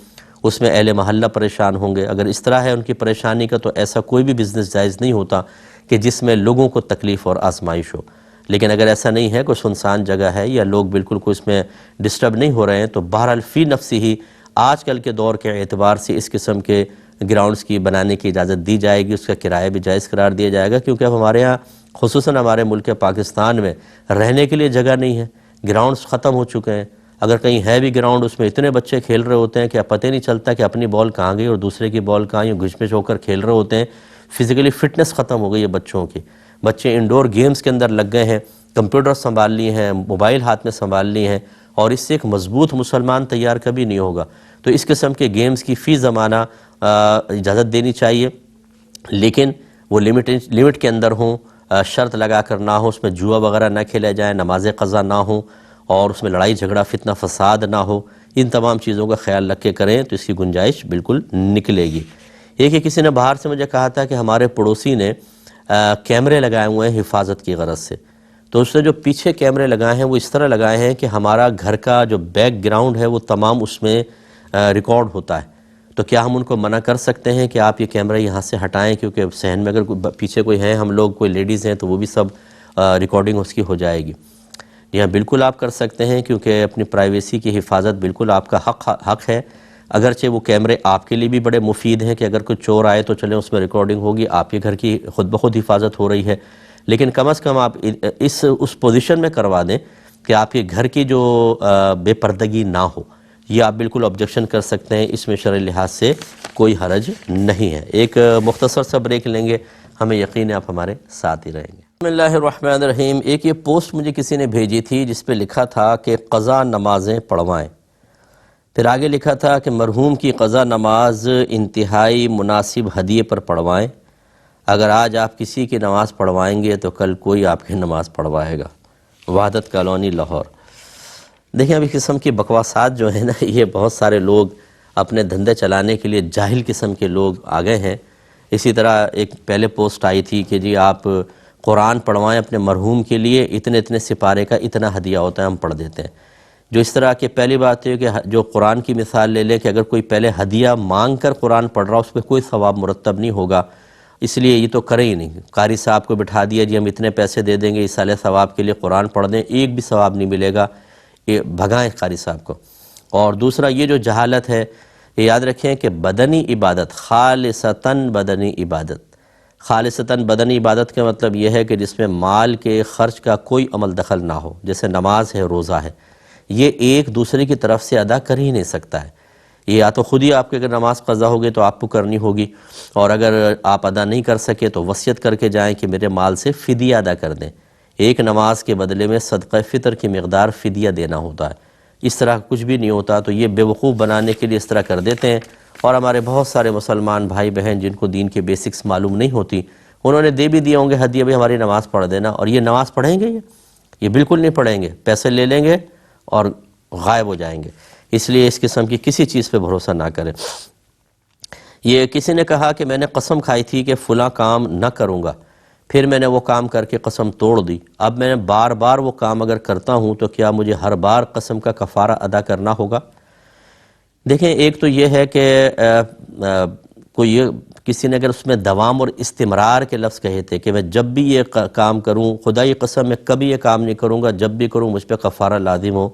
اس میں اہل محلہ پریشان ہوں گے۔ اگر اس طرح ہے ان کی پریشانی کا، تو ایسا کوئی بھی بزنس جائز نہیں ہوتا کہ جس میں لوگوں کو تکلیف اور آزمائش ہو۔ لیکن اگر ایسا نہیں ہے، کوئی سنسان جگہ ہے یا لوگ بالکل کوئی اس میں ڈسٹرب نہیں ہو رہے ہیں، تو بہرحال فی نفسی ہی آج کل کے دور کے اعتبار سے اس قسم کے گراؤنڈز کی بنانے کی اجازت دی جائے گی، اس کا کرایہ بھی جائز قرار دیا جائے گا، کیونکہ اب ہمارے ہاں خصوصاً ہمارے ملک پاکستان میں رہنے کے لیے جگہ نہیں ہے، گراؤنڈز ختم ہو چکے ہیں۔ اگر کہیں ہے بھی گراؤنڈ اس میں اتنے بچے کھیل رہے ہوتے ہیں کہ پتہ نہیں چلتا کہ اپنی بال کہاں گئی اور دوسرے کی بال کہاں گئی، گھچ پچ ہو کر کھیل رہے ہوتے ہیں. فزیکلی فٹنس ختم ہو گئی ہے بچوں کی. بچے انڈور گیمز کے اندر لگ گئے ہیں، کمپیوٹر سنبھال لی ہیں، موبائل ہاتھ میں سنبھال لی ہیں، اور اس سے ایک مضبوط مسلمان تیار کبھی نہیں ہوگا. تو اس قسم کے گیمز کی فی زمانہ اجازت دینی چاہیے، لیکن وہ لمٹ کے اندر ہوں، شرط لگا کر نہ ہو، اس میں جوا وغیرہ نہ کھیلے جائیں، نماز قضا نہ ہوں، اور اس میں لڑائی جھگڑا فتنہ فساد نہ ہو. ان تمام چیزوں کا خیال رکھ کے کریں تو اس کی گنجائش بالکل نکلے گی. ایک کسی نے باہر سے مجھے کہا تھا کہ ہمارے پڑوسی نے کیمرے لگائے ہوئے ہیں حفاظت کی غرض سے. تو اس نے جو پیچھے کیمرے لگائے ہیں وہ اس طرح لگائے ہیں کہ ہمارا گھر کا جو بیک گراؤنڈ ہے وہ تمام اس میں ریکارڈ ہوتا ہے. تو کیا ہم ان کو منع کر سکتے ہیں کہ آپ یہ کیمرہ یہاں سے ہٹائیں، کیونکہ صحن میں اگر پیچھے کوئی ہیں، ہم لوگ کوئی لیڈیز ہیں، تو وہ بھی سب ریکارڈنگ اس کی ہو جائے گی. یہاں بالکل آپ کر سکتے ہیں، کیونکہ اپنی پرائیویسی کی حفاظت بالکل آپ کا حق ہے. اگرچہ وہ کیمرے آپ کے لیے بھی بڑے مفید ہیں کہ اگر کوئی چور آئے تو چلیں اس میں ریکارڈنگ ہوگی، آپ کے گھر کی خود بخود حفاظت ہو رہی ہے. لیکن کم از کم آپ اس پوزیشن میں کروا دیں کہ آپ کے گھر کی جو بے پردگی نہ ہو. یہ آپ بالکل آبجیکشن کر سکتے ہیں، اس میں شرعی لحاظ سے کوئی حرج نہیں ہے. ایک مختصر سا بریک لیں گے، ہمیں یقین ہے آپ ہمارے ساتھ ہی رہیں گے. بسم اللہ الرحمن الرحیم. ایک یہ پوسٹ مجھے کسی نے بھیجی تھی جس پہ لکھا تھا کہ قضا نمازیں پڑھوائیں. پھر آگے لکھا تھا کہ مرحوم کی قضا نماز انتہائی مناسب ہدیے پر پڑھوائیں. اگر آج آپ کسی کی نماز پڑھوائیں گے تو کل کوئی آپ کی نماز پڑھوائے گا. وحدت کالونی، لاہور. دیکھیں اب اس قسم کی بکواسات جو ہیں نا، یہ بہت سارے لوگ اپنے دھندے چلانے کے لیے جاہل قسم کے لوگ آ گئے ہیں. اسی طرح ایک پہلے پوسٹ آئی تھی کہ جی آپ قرآن پڑھوائیں اپنے مرحوم کے لیے، اتنے سپارے کا اتنا ہدیہ ہوتا ہے، ہم پڑھ دیتے ہیں. جو اس طرح کے پہلی بات ہے کہ جو قرآن کی مثال لے لے کہ اگر کوئی پہلے ہدیہ مانگ کر قرآن پڑھ رہا اس پہ کوئی ثواب مرتب نہیں ہوگا، اس لیے یہ تو کریں ہی نہیں. قاری صاحب کو بٹھا دیا جی ہم اتنے پیسے دے دیں گے اس سال ثواب کے لیے قرآن پڑھ دیں، ایک بھی ثواب نہیں ملے گا. یہ بھگائیں قاری صاحب کو. اور دوسرا یہ جو جہالت ہے، یہ یاد رکھیں کہ بدنی عبادت، خالصتاً بدنی عبادت، خالصتاً بدنی عبادت کا مطلب یہ ہے کہ جس میں مال کے خرچ کا کوئی عمل دخل نہ ہو، جیسے نماز ہے، روزہ ہے. یہ ایک دوسرے کی طرف سے ادا کر ہی نہیں سکتا ہے. یہ یا تو خود ہی آپ کے اگر نماز قضا ہوگی تو آپ کو کرنی ہوگی، اور اگر آپ ادا نہیں کر سکے تو وصیت کر کے جائیں کہ میرے مال سے فدیہ ادا کر دیں. ایک نماز کے بدلے میں صدقہ فطر کی مقدار فدیہ دینا ہوتا ہے. اس طرح کچھ بھی نہیں ہوتا. تو یہ بیوقوف بنانے کے لیے اس طرح کر دیتے ہیں. اور ہمارے بہت سارے مسلمان بھائی بہن جن کو دین کے بیسکس معلوم نہیں ہوتی، انہوں نے دے بھی دیے ہوں گے ہدیہ بھی ہماری نماز پڑھ دینا، اور یہ نماز پڑھیں گے؟ یہ بالکل نہیں پڑھیں گے. پیسے لے لیں گے اور غائب ہو جائیں گے. اس لیے اس قسم کی کسی چیز پہ بھروسہ نہ کریں. یہ کسی نے کہا کہ میں نے قسم کھائی تھی کہ فلاں کام نہ کروں گا، پھر میں نے وہ کام کر کے قسم توڑ دی. اب میں بار بار وہ کام اگر کرتا ہوں تو کیا مجھے ہر بار قسم کا کفارہ ادا کرنا ہوگا؟ دیکھیں، ایک تو یہ ہے کہ کسی نے اگر اس میں دوام اور استمرار کے لفظ کہے تھے کہ میں جب بھی یہ کام کروں، خدا کی قسم میں کبھی یہ کام نہیں کروں گا، جب بھی کروں مجھ پہ کفارہ لازم ہو،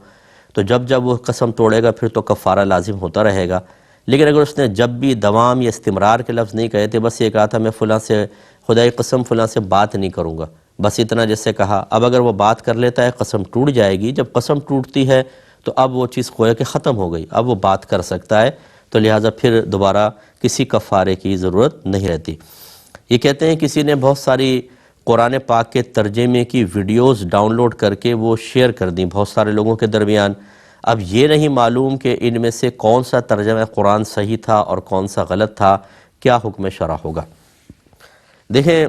تو جب وہ قسم توڑے گا پھر تو کفارہ لازم ہوتا رہے گا. لیکن اگر اس نے جب بھی دوام یا استمرار کے لفظ نہیں کہے تھے، بس یہ کہا تھا میں فلاں سے، خدائی قسم فلاں سے بات نہیں کروں گا، بس اتنا جیسے کہا، اب اگر وہ بات کر لیتا ہے قسم ٹوٹ جائے گی. جب قسم ٹوٹتی ہے تو اب وہ چیز گویا کہ ختم ہو گئی، اب وہ بات کر سکتا ہے، تو لہٰذا پھر دوبارہ کسی کفارے کی ضرورت نہیں رہتی. یہ کہتے ہیں کسی نے بہت ساری قرآن پاک کے ترجمے کی ویڈیوز ڈاؤن لوڈ کر کے وہ شیئر کر دیں بہت سارے لوگوں کے درمیان. اب یہ نہیں معلوم کہ ان میں سے کون سا ترجمہ قرآن صحیح تھا اور کون سا غلط تھا، کیا حکم شرع ہوگا؟ دیکھیں،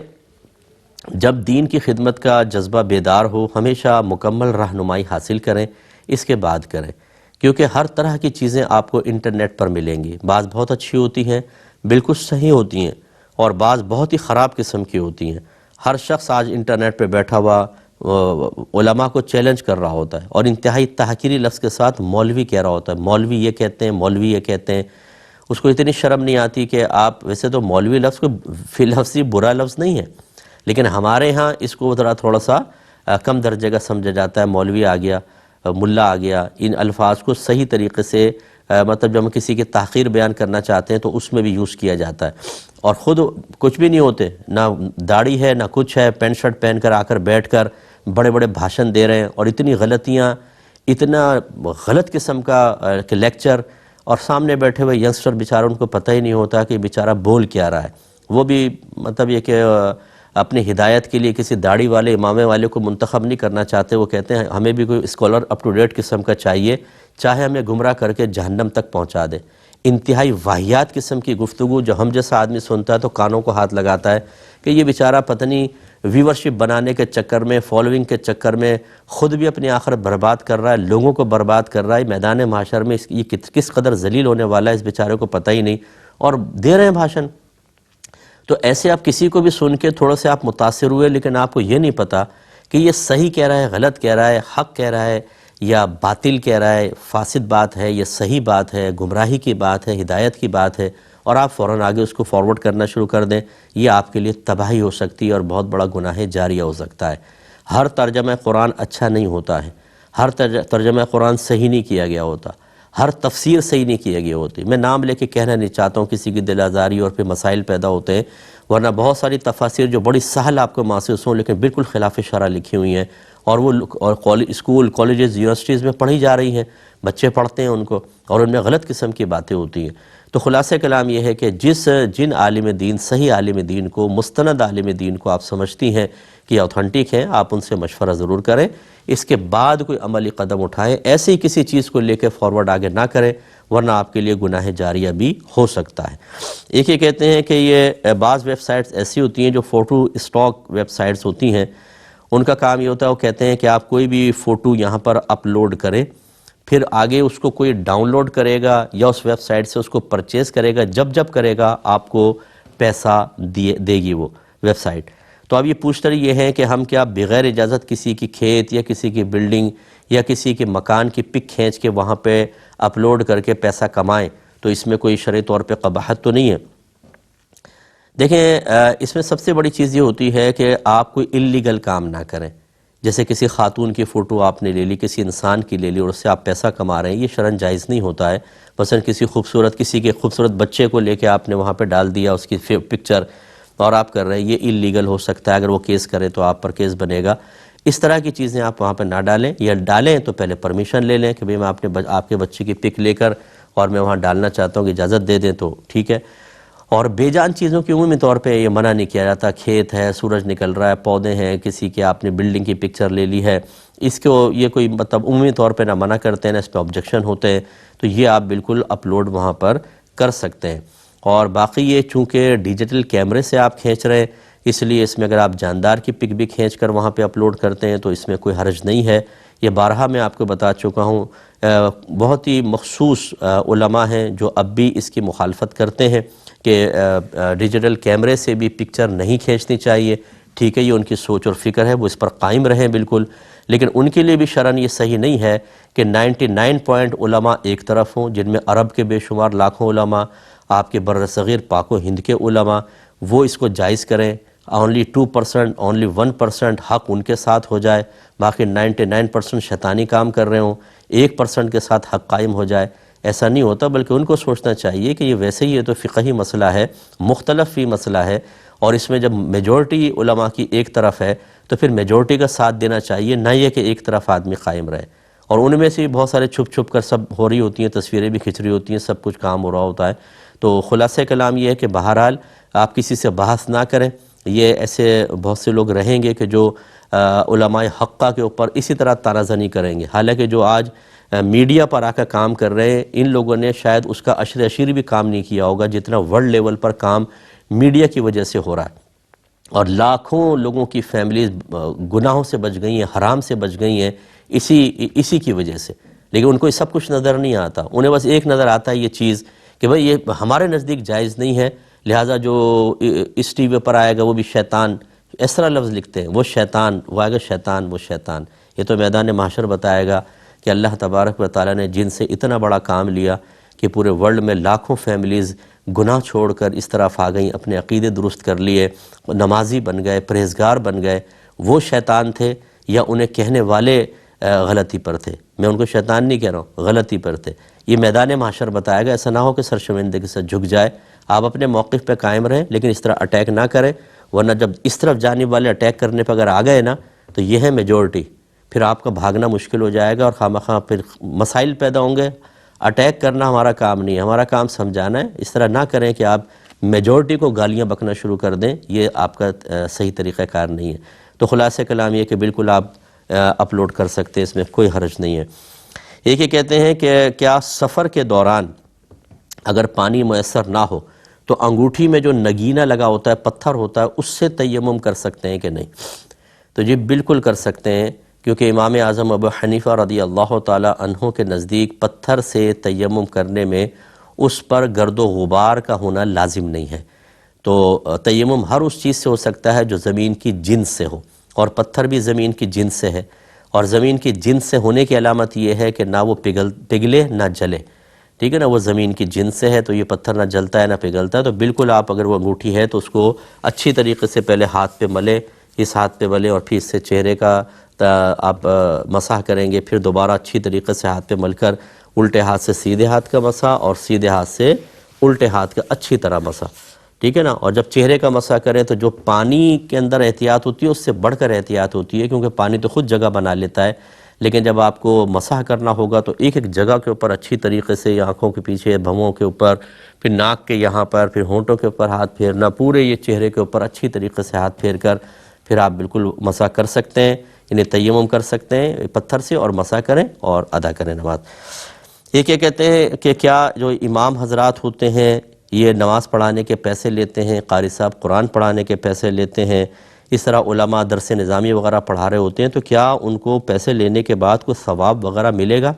جب دین کی خدمت کا جذبہ بیدار ہو، ہمیشہ مکمل رہنمائی حاصل کریں، اس کے بعد کریں. کیونکہ ہر طرح کی چیزیں آپ کو انٹرنیٹ پر ملیں گی. بعض بہت اچھی ہوتی ہیں، بالکل صحیح ہوتی ہیں، اور بعض بہت ہی خراب قسم کی ہوتی ہیں. ہر شخص آج انٹرنیٹ پہ بیٹھا ہوا علماء کو چیلنج کر رہا ہوتا ہے، اور انتہائی تحقیری لفظ کے ساتھ مولوی کہہ رہا ہوتا ہے. مولوی یہ کہتے ہیں، مولوی یہ کہتے ہیں. اس کو اتنی شرم نہیں آتی کہ آپ، ویسے تو مولوی لفظ کو فی لفظی برا لفظ نہیں ہے، لیکن ہمارے ہاں اس کو تھوڑا سا کم درجے کا سمجھا جاتا ہے. مولوی آ گیا، ملا آ گیا. ان الفاظ کو صحیح طریقے سے مطلب جب ہم کسی کی تحقیر بیان کرنا چاہتے ہیں تو اس میں بھی یوز کیا جاتا ہے. اور خود کچھ بھی نہیں ہوتے، نہ داڑھی ہے نہ کچھ ہے، پینٹ شرٹ پہن کر آ کر بیٹھ کر بڑے بڑے بھاشن دے رہے ہیں، اور اتنی غلطیاں اتنا غلط قسم کا لیکچر، اور سامنے بیٹھے ہوئے ینگسٹر بیچارہ ان کو پتہ ہی نہیں ہوتا کہ بیچارہ بول کیا رہا ہے. وہ بھی مطلب یہ کہ اپنی ہدایت کے لیے کسی داڑھی والے امامے والے کو منتخب نہیں کرنا چاہتے. وہ کہتے ہیں ہمیں بھی کوئی اسکالر اپ ٹو ڈیٹ قسم کا چاہیے، چاہے ہمیں گمراہ کر کے جہنم تک پہنچا دے. انتہائی واہیات قسم کی گفتگو جو ہم جیسا آدمی سنتا ہے تو کانوں کو ہاتھ لگاتا ہے کہ یہ بیچارہ پتہ نہیں ویورشپ بنانے کے چکر میں، فالوئنگ کے چکر میں خود بھی اپنی آخرت برباد کر رہا ہے، لوگوں کو برباد کر رہا ہے. میدان محشر میں یہ کس قدر ذلیل ہونے والا ہے اس بیچارے کو پتہ ہی نہیں، اور دے رہے ہیں بھاشن. تو ایسے آپ کسی کو بھی سن کے تھوڑا سے آپ متاثر ہوئے، لیکن آپ کو یہ نہیں پتا کہ یہ صحیح کہہ رہا ہے، غلط کہہ رہا ہے، حق کہہ رہا ہے یا باطل کہہ رہا ہے، فاسد بات ہے یا صحیح بات ہے، گمراہی کی بات ہے، ہدایت کی بات ہے، اور آپ فوراً آگے اس کو فارورڈ کرنا شروع کر دیں. یہ آپ کے لیے تباہی ہو سکتی ہے اور بہت بڑا گناہ جاریہ ہو سکتا ہے. ہر ترجمہ قرآن اچھا نہیں ہوتا ہے، ہر ترجمہ قرآن صحیح نہیں کیا گیا ہوتا، ہر تفسیر صحیح نہیں کیا گیا ہوتی. میں نام لے کے کہنا نہیں چاہتا ہوں کسی کی دل آزاری اور پھر مسائل پیدا ہوتے ہیں، ورنہ بہت ساری تفاسیر جو بڑی سہل آپ کو محسوس ہوں لیکن بالکل خلاف شرع لکھی ہوئی ہیں، اور وہ اسکول، کالجز، یونیورسٹیز میں پڑھی جا رہی ہیں، بچے پڑھتے ہیں ان کو، اور ان میں غلط قسم کی باتیں ہوتی ہیں. تو خلاصہ کلام یہ ہے کہ جن عالم دین، صحیح عالم دین کو، مستند عالم دین کو آپ سمجھتی ہیں کہ یہ اوتھنٹک ہیں، آپ ان سے مشورہ ضرور کریں. اس کے بعد کوئی عملی قدم اٹھائیں، ایسی کسی چیز کو لے کے فارورڈ آگے نہ کریں، ورنہ آپ کے لیے گناہ جاریہ بھی ہو سکتا ہے. ایک یہ کہتے ہیں کہ یہ بعض ویب سائٹس ایسی ہوتی ہیں جو فوٹو اسٹاک ویب سائٹس ہوتی ہیں، ان کا کام یہ ہوتا ہے، وہ کہتے ہیں کہ آپ کوئی بھی فوٹو یہاں پر اپلوڈ کریں، پھر آگے اس کو کوئی ڈاؤن لوڈ کرے گا یا اس ویب سائٹ سے اس کو پرچیز کرے گا، جب کرے گا آپ کو پیسہ دے گی وہ ویب سائٹ. تو اب یہ پوچھتے یہ ہے کہ ہم کیا بغیر اجازت کسی کی کھیت یا کسی کی بلڈنگ یا کسی کے مکان کی پک کھینچ کے وہاں پہ اپلوڈ کر کے پیسہ کمائیں؟ تو اس میں کوئی شرعی طور پہ قباحت تو نہیں ہے؟ دیکھیں، اس میں سب سے بڑی چیز یہ ہوتی ہے کہ آپ کوئی اللیگل کام نہ کریں. جیسے کسی خاتون کی فوٹو آپ نے لے لی، کسی انسان کی لے لی اور اس سے آپ پیسہ کما رہے ہیں، یہ شرعاً جائز نہیں ہوتا ہے. مثلا کسی کے خوبصورت بچے کو لے کے آپ نے وہاں پہ ڈال دیا اس کی پکچر، اور آپ کر رہے ہیں، یہ اللیگل ہو سکتا ہے. اگر وہ کیس کرے تو آپ پر کیس بنے گا. اس طرح کی چیزیں آپ وہاں پہ نہ ڈالیں، یا ڈالیں تو پہلے پرمیشن لے لیں کہ بھئی میں آپ کے بچے کی پک لے کر اور میں وہاں ڈالنا چاہتا ہوں، کہ اجازت دے دیں تو ٹھیک ہے. اور بے جان چیزوں کی عمومی طور پہ یہ منع نہیں کیا جاتا. کھیت ہے، سورج نکل رہا ہے، پودے ہیں، کسی کے آپ نے بلڈنگ کی پکچر لے لی ہے، اس کو یہ کوئی مطلب عمومی طور پہ نہ منع کرتے ہیں، نہ اس پہ آبجیکشن ہوتے ہیں. تو یہ آپ بالکل اپلوڈ وہاں پر کر سکتے ہیں. اور باقی یہ چونکہ ڈیجیٹل کیمرے سے آپ کھینچ رہے ہیں، اس لیے اس میں اگر آپ جاندار کی پک بھی کھینچ کر وہاں پہ اپلوڈ کرتے ہیں تو اس میں کوئی حرج نہیں ہے. یہ بارہا میں آپ کو بتا چکا ہوں. بہت ہی مخصوص علماء ہیں جو اب بھی اس کی مخالفت کرتے ہیں کہ ڈیجیٹل کیمرے سے بھی پکچر نہیں کھینچنی چاہیے. ٹھیک ہے، یہ ان کی سوچ اور فکر ہے، وہ اس پر قائم رہیں بالکل، لیکن ان کے لیے بھی شرعاً یہ صحیح نہیں ہے کہ 99 علماء ایک طرف ہوں، جن میں عرب کے بے شمار لاکھوں علماء، آپ کے بر صغیر پاک و ہند کے علماء، وہ اس کو جائز کریں. only 2%، only 1% حق ان کے ساتھ ہو جائے، باقی 99% شیطانی کام کر رہے ہوں، 1% کے ساتھ حق قائم ہو جائے. ایسا نہیں ہوتا، بلکہ ان کو سوچنا چاہیے کہ یہ ویسے ہی یہ تو فقہی مسئلہ ہے، مختلف فی مسئلہ ہے، اور اس میں جب میجورٹی علماء کی ایک طرف ہے تو پھر میجورٹی کا ساتھ دینا چاہیے، نہ یہ کہ ایک طرف آدمی قائم رہے. اور ان میں سے بہت سارے چھپ کر سب ہو رہی ہوتی ہیں، تصویریں بھی کھنچ رہی ہوتی ہیں، سب کچھ کام ہو رہا ہوتا ہے. تو خلاصہ کلام یہ ہے کہ بہرحال آپ کسی سے بحث نہ کریں. یہ ایسے بہت سے لوگ رہیں گے کہ جو علماء حقہ کے اوپر اسی طرح تانہ زنی کریں گے، حالانکہ جو آج میڈیا پر آ کر کام کر رہے ہیں، ان لوگوں نے شاید اس کا عشر بھی کام نہیں کیا ہوگا جتنا ورلڈ لیول پر کام میڈیا کی وجہ سے ہو رہا ہے. اور لاکھوں لوگوں کی فیملیز گناہوں سے بچ گئی ہیں، حرام سے بچ گئی ہیں اسی کی وجہ سے. لیکن ان کو یہ سب کچھ نظر نہیں آتا، انہیں بس ایک نظر آتا ہے یہ چیز کہ بھئی یہ ہمارے نزدیک جائز نہیں ہے، لہٰذا جو اس ٹی وی پر آئے گا وہ بھی شیطان، اس طرح لفظ لکھتے ہیں، وہ شیطان، وہ آئے گا شیطان، وہ شیطان. یہ تو میدان محشر بتائے گا کہ اللہ تبارک و تعالیٰ نے جن سے اتنا بڑا کام لیا کہ پورے ورلڈ میں لاکھوں فیملیز گناہ چھوڑ کر اس طرف آ گئیں، اپنے عقیدے درست کر لیے، نمازی بن گئے، پرہیزگار بن گئے، وہ شیطان تھے یا انہیں کہنے والے غلطی پر تھے؟ میں ان کو شیطان نہیں کہہ رہا ہوں، غلطی پر تھے. یہ میدان محشر بتائے گا. ایسا نہ ہو کہ سرشمندگی سے جھک جائے. آپ اپنے موقف پہ قائم رہیں، لیکن اس طرح اٹیک نہ کریں، ورنہ جب اس طرف جانے والے اٹیک کرنے پہ اگر آ گئے نا تو یہ ہے میجورٹی. پھر آپ کا بھاگنا مشکل ہو جائے گا اور خواہ پھر مسائل پیدا ہوں گے۔ اٹیک کرنا ہمارا کام نہیں ہے، ہمارا کام سمجھانا ہے۔ اس طرح نہ کریں کہ آپ میجورٹی کو گالیاں بکنا شروع کر دیں، یہ آپ کا صحیح طریقہ کار نہیں ہے۔ تو خلاصہ کلام یہ کہ بالکل آپ اپلوڈ کر سکتے ہیں، اس میں کوئی حرج نہیں ہے۔ ایک یہ کہتے ہیں کہ کیا سفر کے دوران اگر پانی میسر نہ ہو تو انگوٹھی میں جو نگینہ لگا ہوتا ہے، پتھر ہوتا ہے، اس سے تیمم کر سکتے ہیں کہ نہیں؟ تو جی بالکل کر سکتے ہیں، کیونکہ امام اعظم ابو حنیفہ رضی اللہ تعالی عنہ کے نزدیک پتھر سے تیمم کرنے میں اس پر گرد و غبار کا ہونا لازم نہیں ہے۔ تو تیمم ہر اس چیز سے ہو سکتا ہے جو زمین کی جنس سے ہو، اور پتھر بھی زمین کی جنس سے ہے، اور زمین کی جنس سے ہونے کی علامت یہ ہے کہ نہ وہ پگھلے نہ جلے، ٹھیک ہے نا، وہ زمین کی جنس سے ہے تو یہ پتھر نہ جلتا ہے نہ پگھلتا ہے۔ تو بالکل آپ اگر وہ انگوٹھی ہے تو اس کو اچھی طریقے سے پہلے ہاتھ پہ ملے، اس ہاتھ پہ ملے، اور پھر اس سے چہرے کا آپ مسح کریں گے، پھر دوبارہ اچھی طریقے سے ہاتھ پہ مل کر الٹے ہاتھ سے سیدھے ہاتھ کا مسح، اور سیدھے ہاتھ سے الٹے ہاتھ کا اچھی طرح مسح، ٹھیک ہے نا۔ اور جب چہرے کا مسح کریں تو جو پانی کے اندر احتیاط ہوتی ہے اس سے بڑھ کر احتیاط ہوتی ہے، کیونکہ پانی تو خود جگہ بنا لیتا ہے، لیکن جب آپ کو مسح کرنا ہوگا تو ایک ایک جگہ کے اوپر اچھی طریقے سے، آنکھوں کے پیچھے، بھووں کے اوپر، پھر ناک کے یہاں پر، پھر ہونٹوں کے اوپر ہاتھ پھیرنا، پورے یہ چہرے کے اوپر اچھی طریقے سے ہاتھ پھیر کر پھر آپ بالکل مسح کر سکتے ہیں، انہیں تیمم کر سکتے ہیں پتھر سے، اور مسح کریں اور ادا کریں نماز۔ ایک یہ کہتے ہیں کہ کیا جو امام حضرات ہوتے ہیں یہ نماز پڑھانے کے پیسے لیتے ہیں، قاری صاحب قرآن پڑھانے کے پیسے لیتے ہیں، اس طرح علماء درس نظامی وغیرہ پڑھا رہے ہوتے ہیں، تو کیا ان کو پیسے لینے کے بعد کوئی ثواب وغیرہ ملے گا؟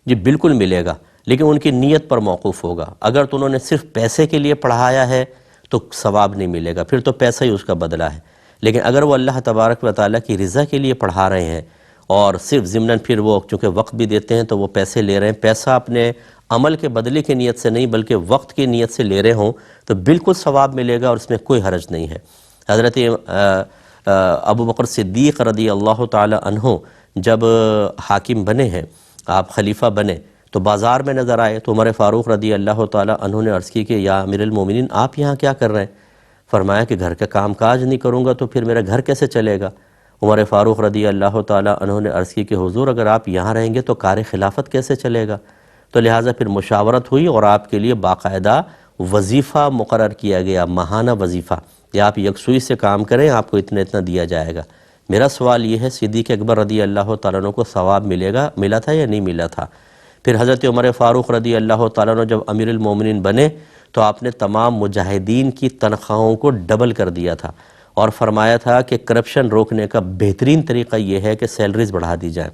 جی بالکل ملے گا، لیکن ان کی نیت پر موقوف ہوگا۔ اگر تو انہوں نے صرف پیسے کے لیے پڑھایا ہے تو ثواب نہیں ملے گا، پھر تو پیسہ ہی اس کا بدلہ ہے۔ لیکن اگر وہ اللہ تبارک و تعالیٰ کی رضا کے لیے پڑھا رہے ہیں اور صرف ضمناً پھر وہ چونکہ وقت بھی دیتے ہیں تو وہ پیسے لے رہے ہیں، پیسہ اپنے عمل کے بدلے کی نیت سے نہیں بلکہ وقت کی نیت سے لے رہے ہوں تو بالکل ثواب ملے گا، اور اس میں کوئی حرج نہیں ہے۔ حضرت ابو بکر صدیق رضی اللہ تعالی عنہ جب حاکم بنے ہیں، آپ خلیفہ بنے تو بازار میں نظر آئے تو عمر فاروق رضی اللہ تعالی عنہ نے عرض کی کہ یا امیر المومنین آپ یہاں کیا کر رہے ہیں؟ فرمایا کہ گھر کا کام کاج نہیں کروں گا تو پھر میرا گھر کیسے چلے گا؟ عمر فاروق رضی اللہ تعالی عنہ نے عرض کی کہ حضور اگر آپ یہاں رہیں گے تو کار خلافت کیسے چلے گا؟ تو لہٰذا پھر مشاورت ہوئی اور آپ کے لیے باقاعدہ وظیفہ مقرر کیا گیا، ماہانہ وظیفہ، کہ آپ یکسوئی سے کام کریں، آپ کو اتنا اتنا دیا جائے گا۔ میرا سوال یہ ہے صدیق اکبر رضی اللہ تعالیٰ عنہ کو ثواب ملا تھا یا نہیں ملا تھا؟ پھر حضرت عمر فاروق رضی اللہ تعالیٰ عنہ جب امیر المومنین بنے تو آپ نے تمام مجاہدین کی تنخواہوں کو ڈبل کر دیا تھا، اور فرمایا تھا کہ کرپشن روکنے کا بہترین طریقہ یہ ہے کہ سیلریز بڑھا دی جائیں۔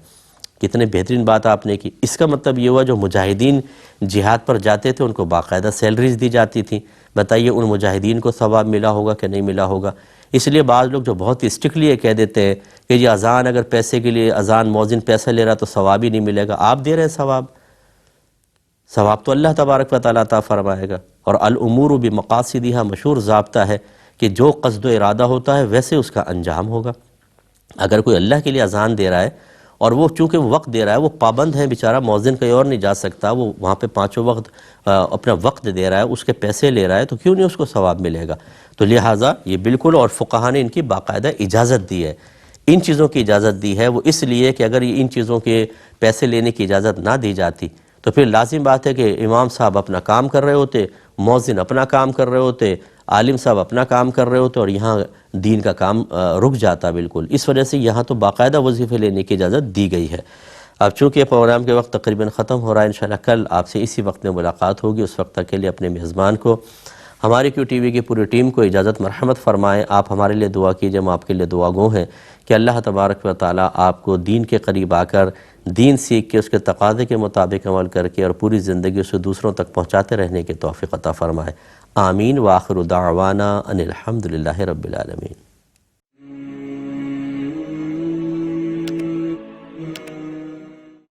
کتنے بہترین بات آپ نے کی۔ اس کا مطلب یہ ہوا جو مجاہدین جہاد پر جاتے تھے ان کو باقاعدہ سیلریز دی جاتی تھی۔ بتائیے ان مجاہدین کو ثواب ملا ہوگا کہ نہیں ملا ہوگا؟ اس لیے بعض لوگ جو بہت اسٹرکٹلی یہ کہہ دیتے ہیں کہ یہ اذان اگر پیسے کے لیے اذان مؤذن پیسہ لے رہا تو ثواب ہی نہیں ملے گا۔ آپ دے رہے ہیں ثواب تو اللہ تبارک و تعالیٰ عطا فرمائے گا۔ اور الامور بمقاصدها مشہور ضابطہ ہے کہ جو قصد و ارادہ ہوتا ہے ویسے اس کا انجام ہوگا۔ اگر کوئی اللہ کے لیے اذان دے رہا ہے اور وہ چونکہ وقت دے رہا ہے، وہ پابند ہے بیچارہ، مؤذن کہیں اور نہیں جا سکتا، وہ وہاں پہ پانچوں وقت اپنا وقت دے رہا ہے، اس کے پیسے لے رہا ہے، تو کیوں نہیں اس کو ثواب ملے گا؟ تو لہٰذا یہ بالکل، اور فقہا نے ان کی باقاعدہ اجازت دی ہے، ان چیزوں کی اجازت دی ہے، وہ اس لیے کہ اگر ان چیزوں کے پیسے لینے کی اجازت نہ دی جاتی تو پھر لازم بات ہے کہ امام صاحب اپنا کام کر رہے ہوتے، مؤذن اپنا کام کر رہے ہوتے، عالم صاحب اپنا کام کر رہے ہوتے، اور یہاں دین کا کام رک جاتا بالکل۔ اس وجہ سے یہاں تو باقاعدہ وظیفے لینے کی اجازت دی گئی ہے۔ اب چونکہ پروگرام کے وقت تقریباً ختم ہو رہا ہے، انشاءاللہ کل آپ سے اسی وقت میں ملاقات ہوگی۔ اس وقت تک کے لیے اپنے میزبان کو، ہماری کیو ٹی وی کی پوری ٹیم کو اجازت مرحمت فرمائیں۔ آپ ہمارے لیے دعا کیجئے، ہم آپ کے لیے دعا گو ہیں کہ اللہ تبارک و تعالیٰ آپ کو دین کے قریب آ کر دین سیکھ کے اس کے تقاضے کے مطابق عمل کر کے اور پوری زندگی اسے دوسروں تک پہنچاتے رہنے کی توفیق عطا فرمائے۔ آمین۔ وآخر دعوانا ان الحمد للہ رب العالمین۔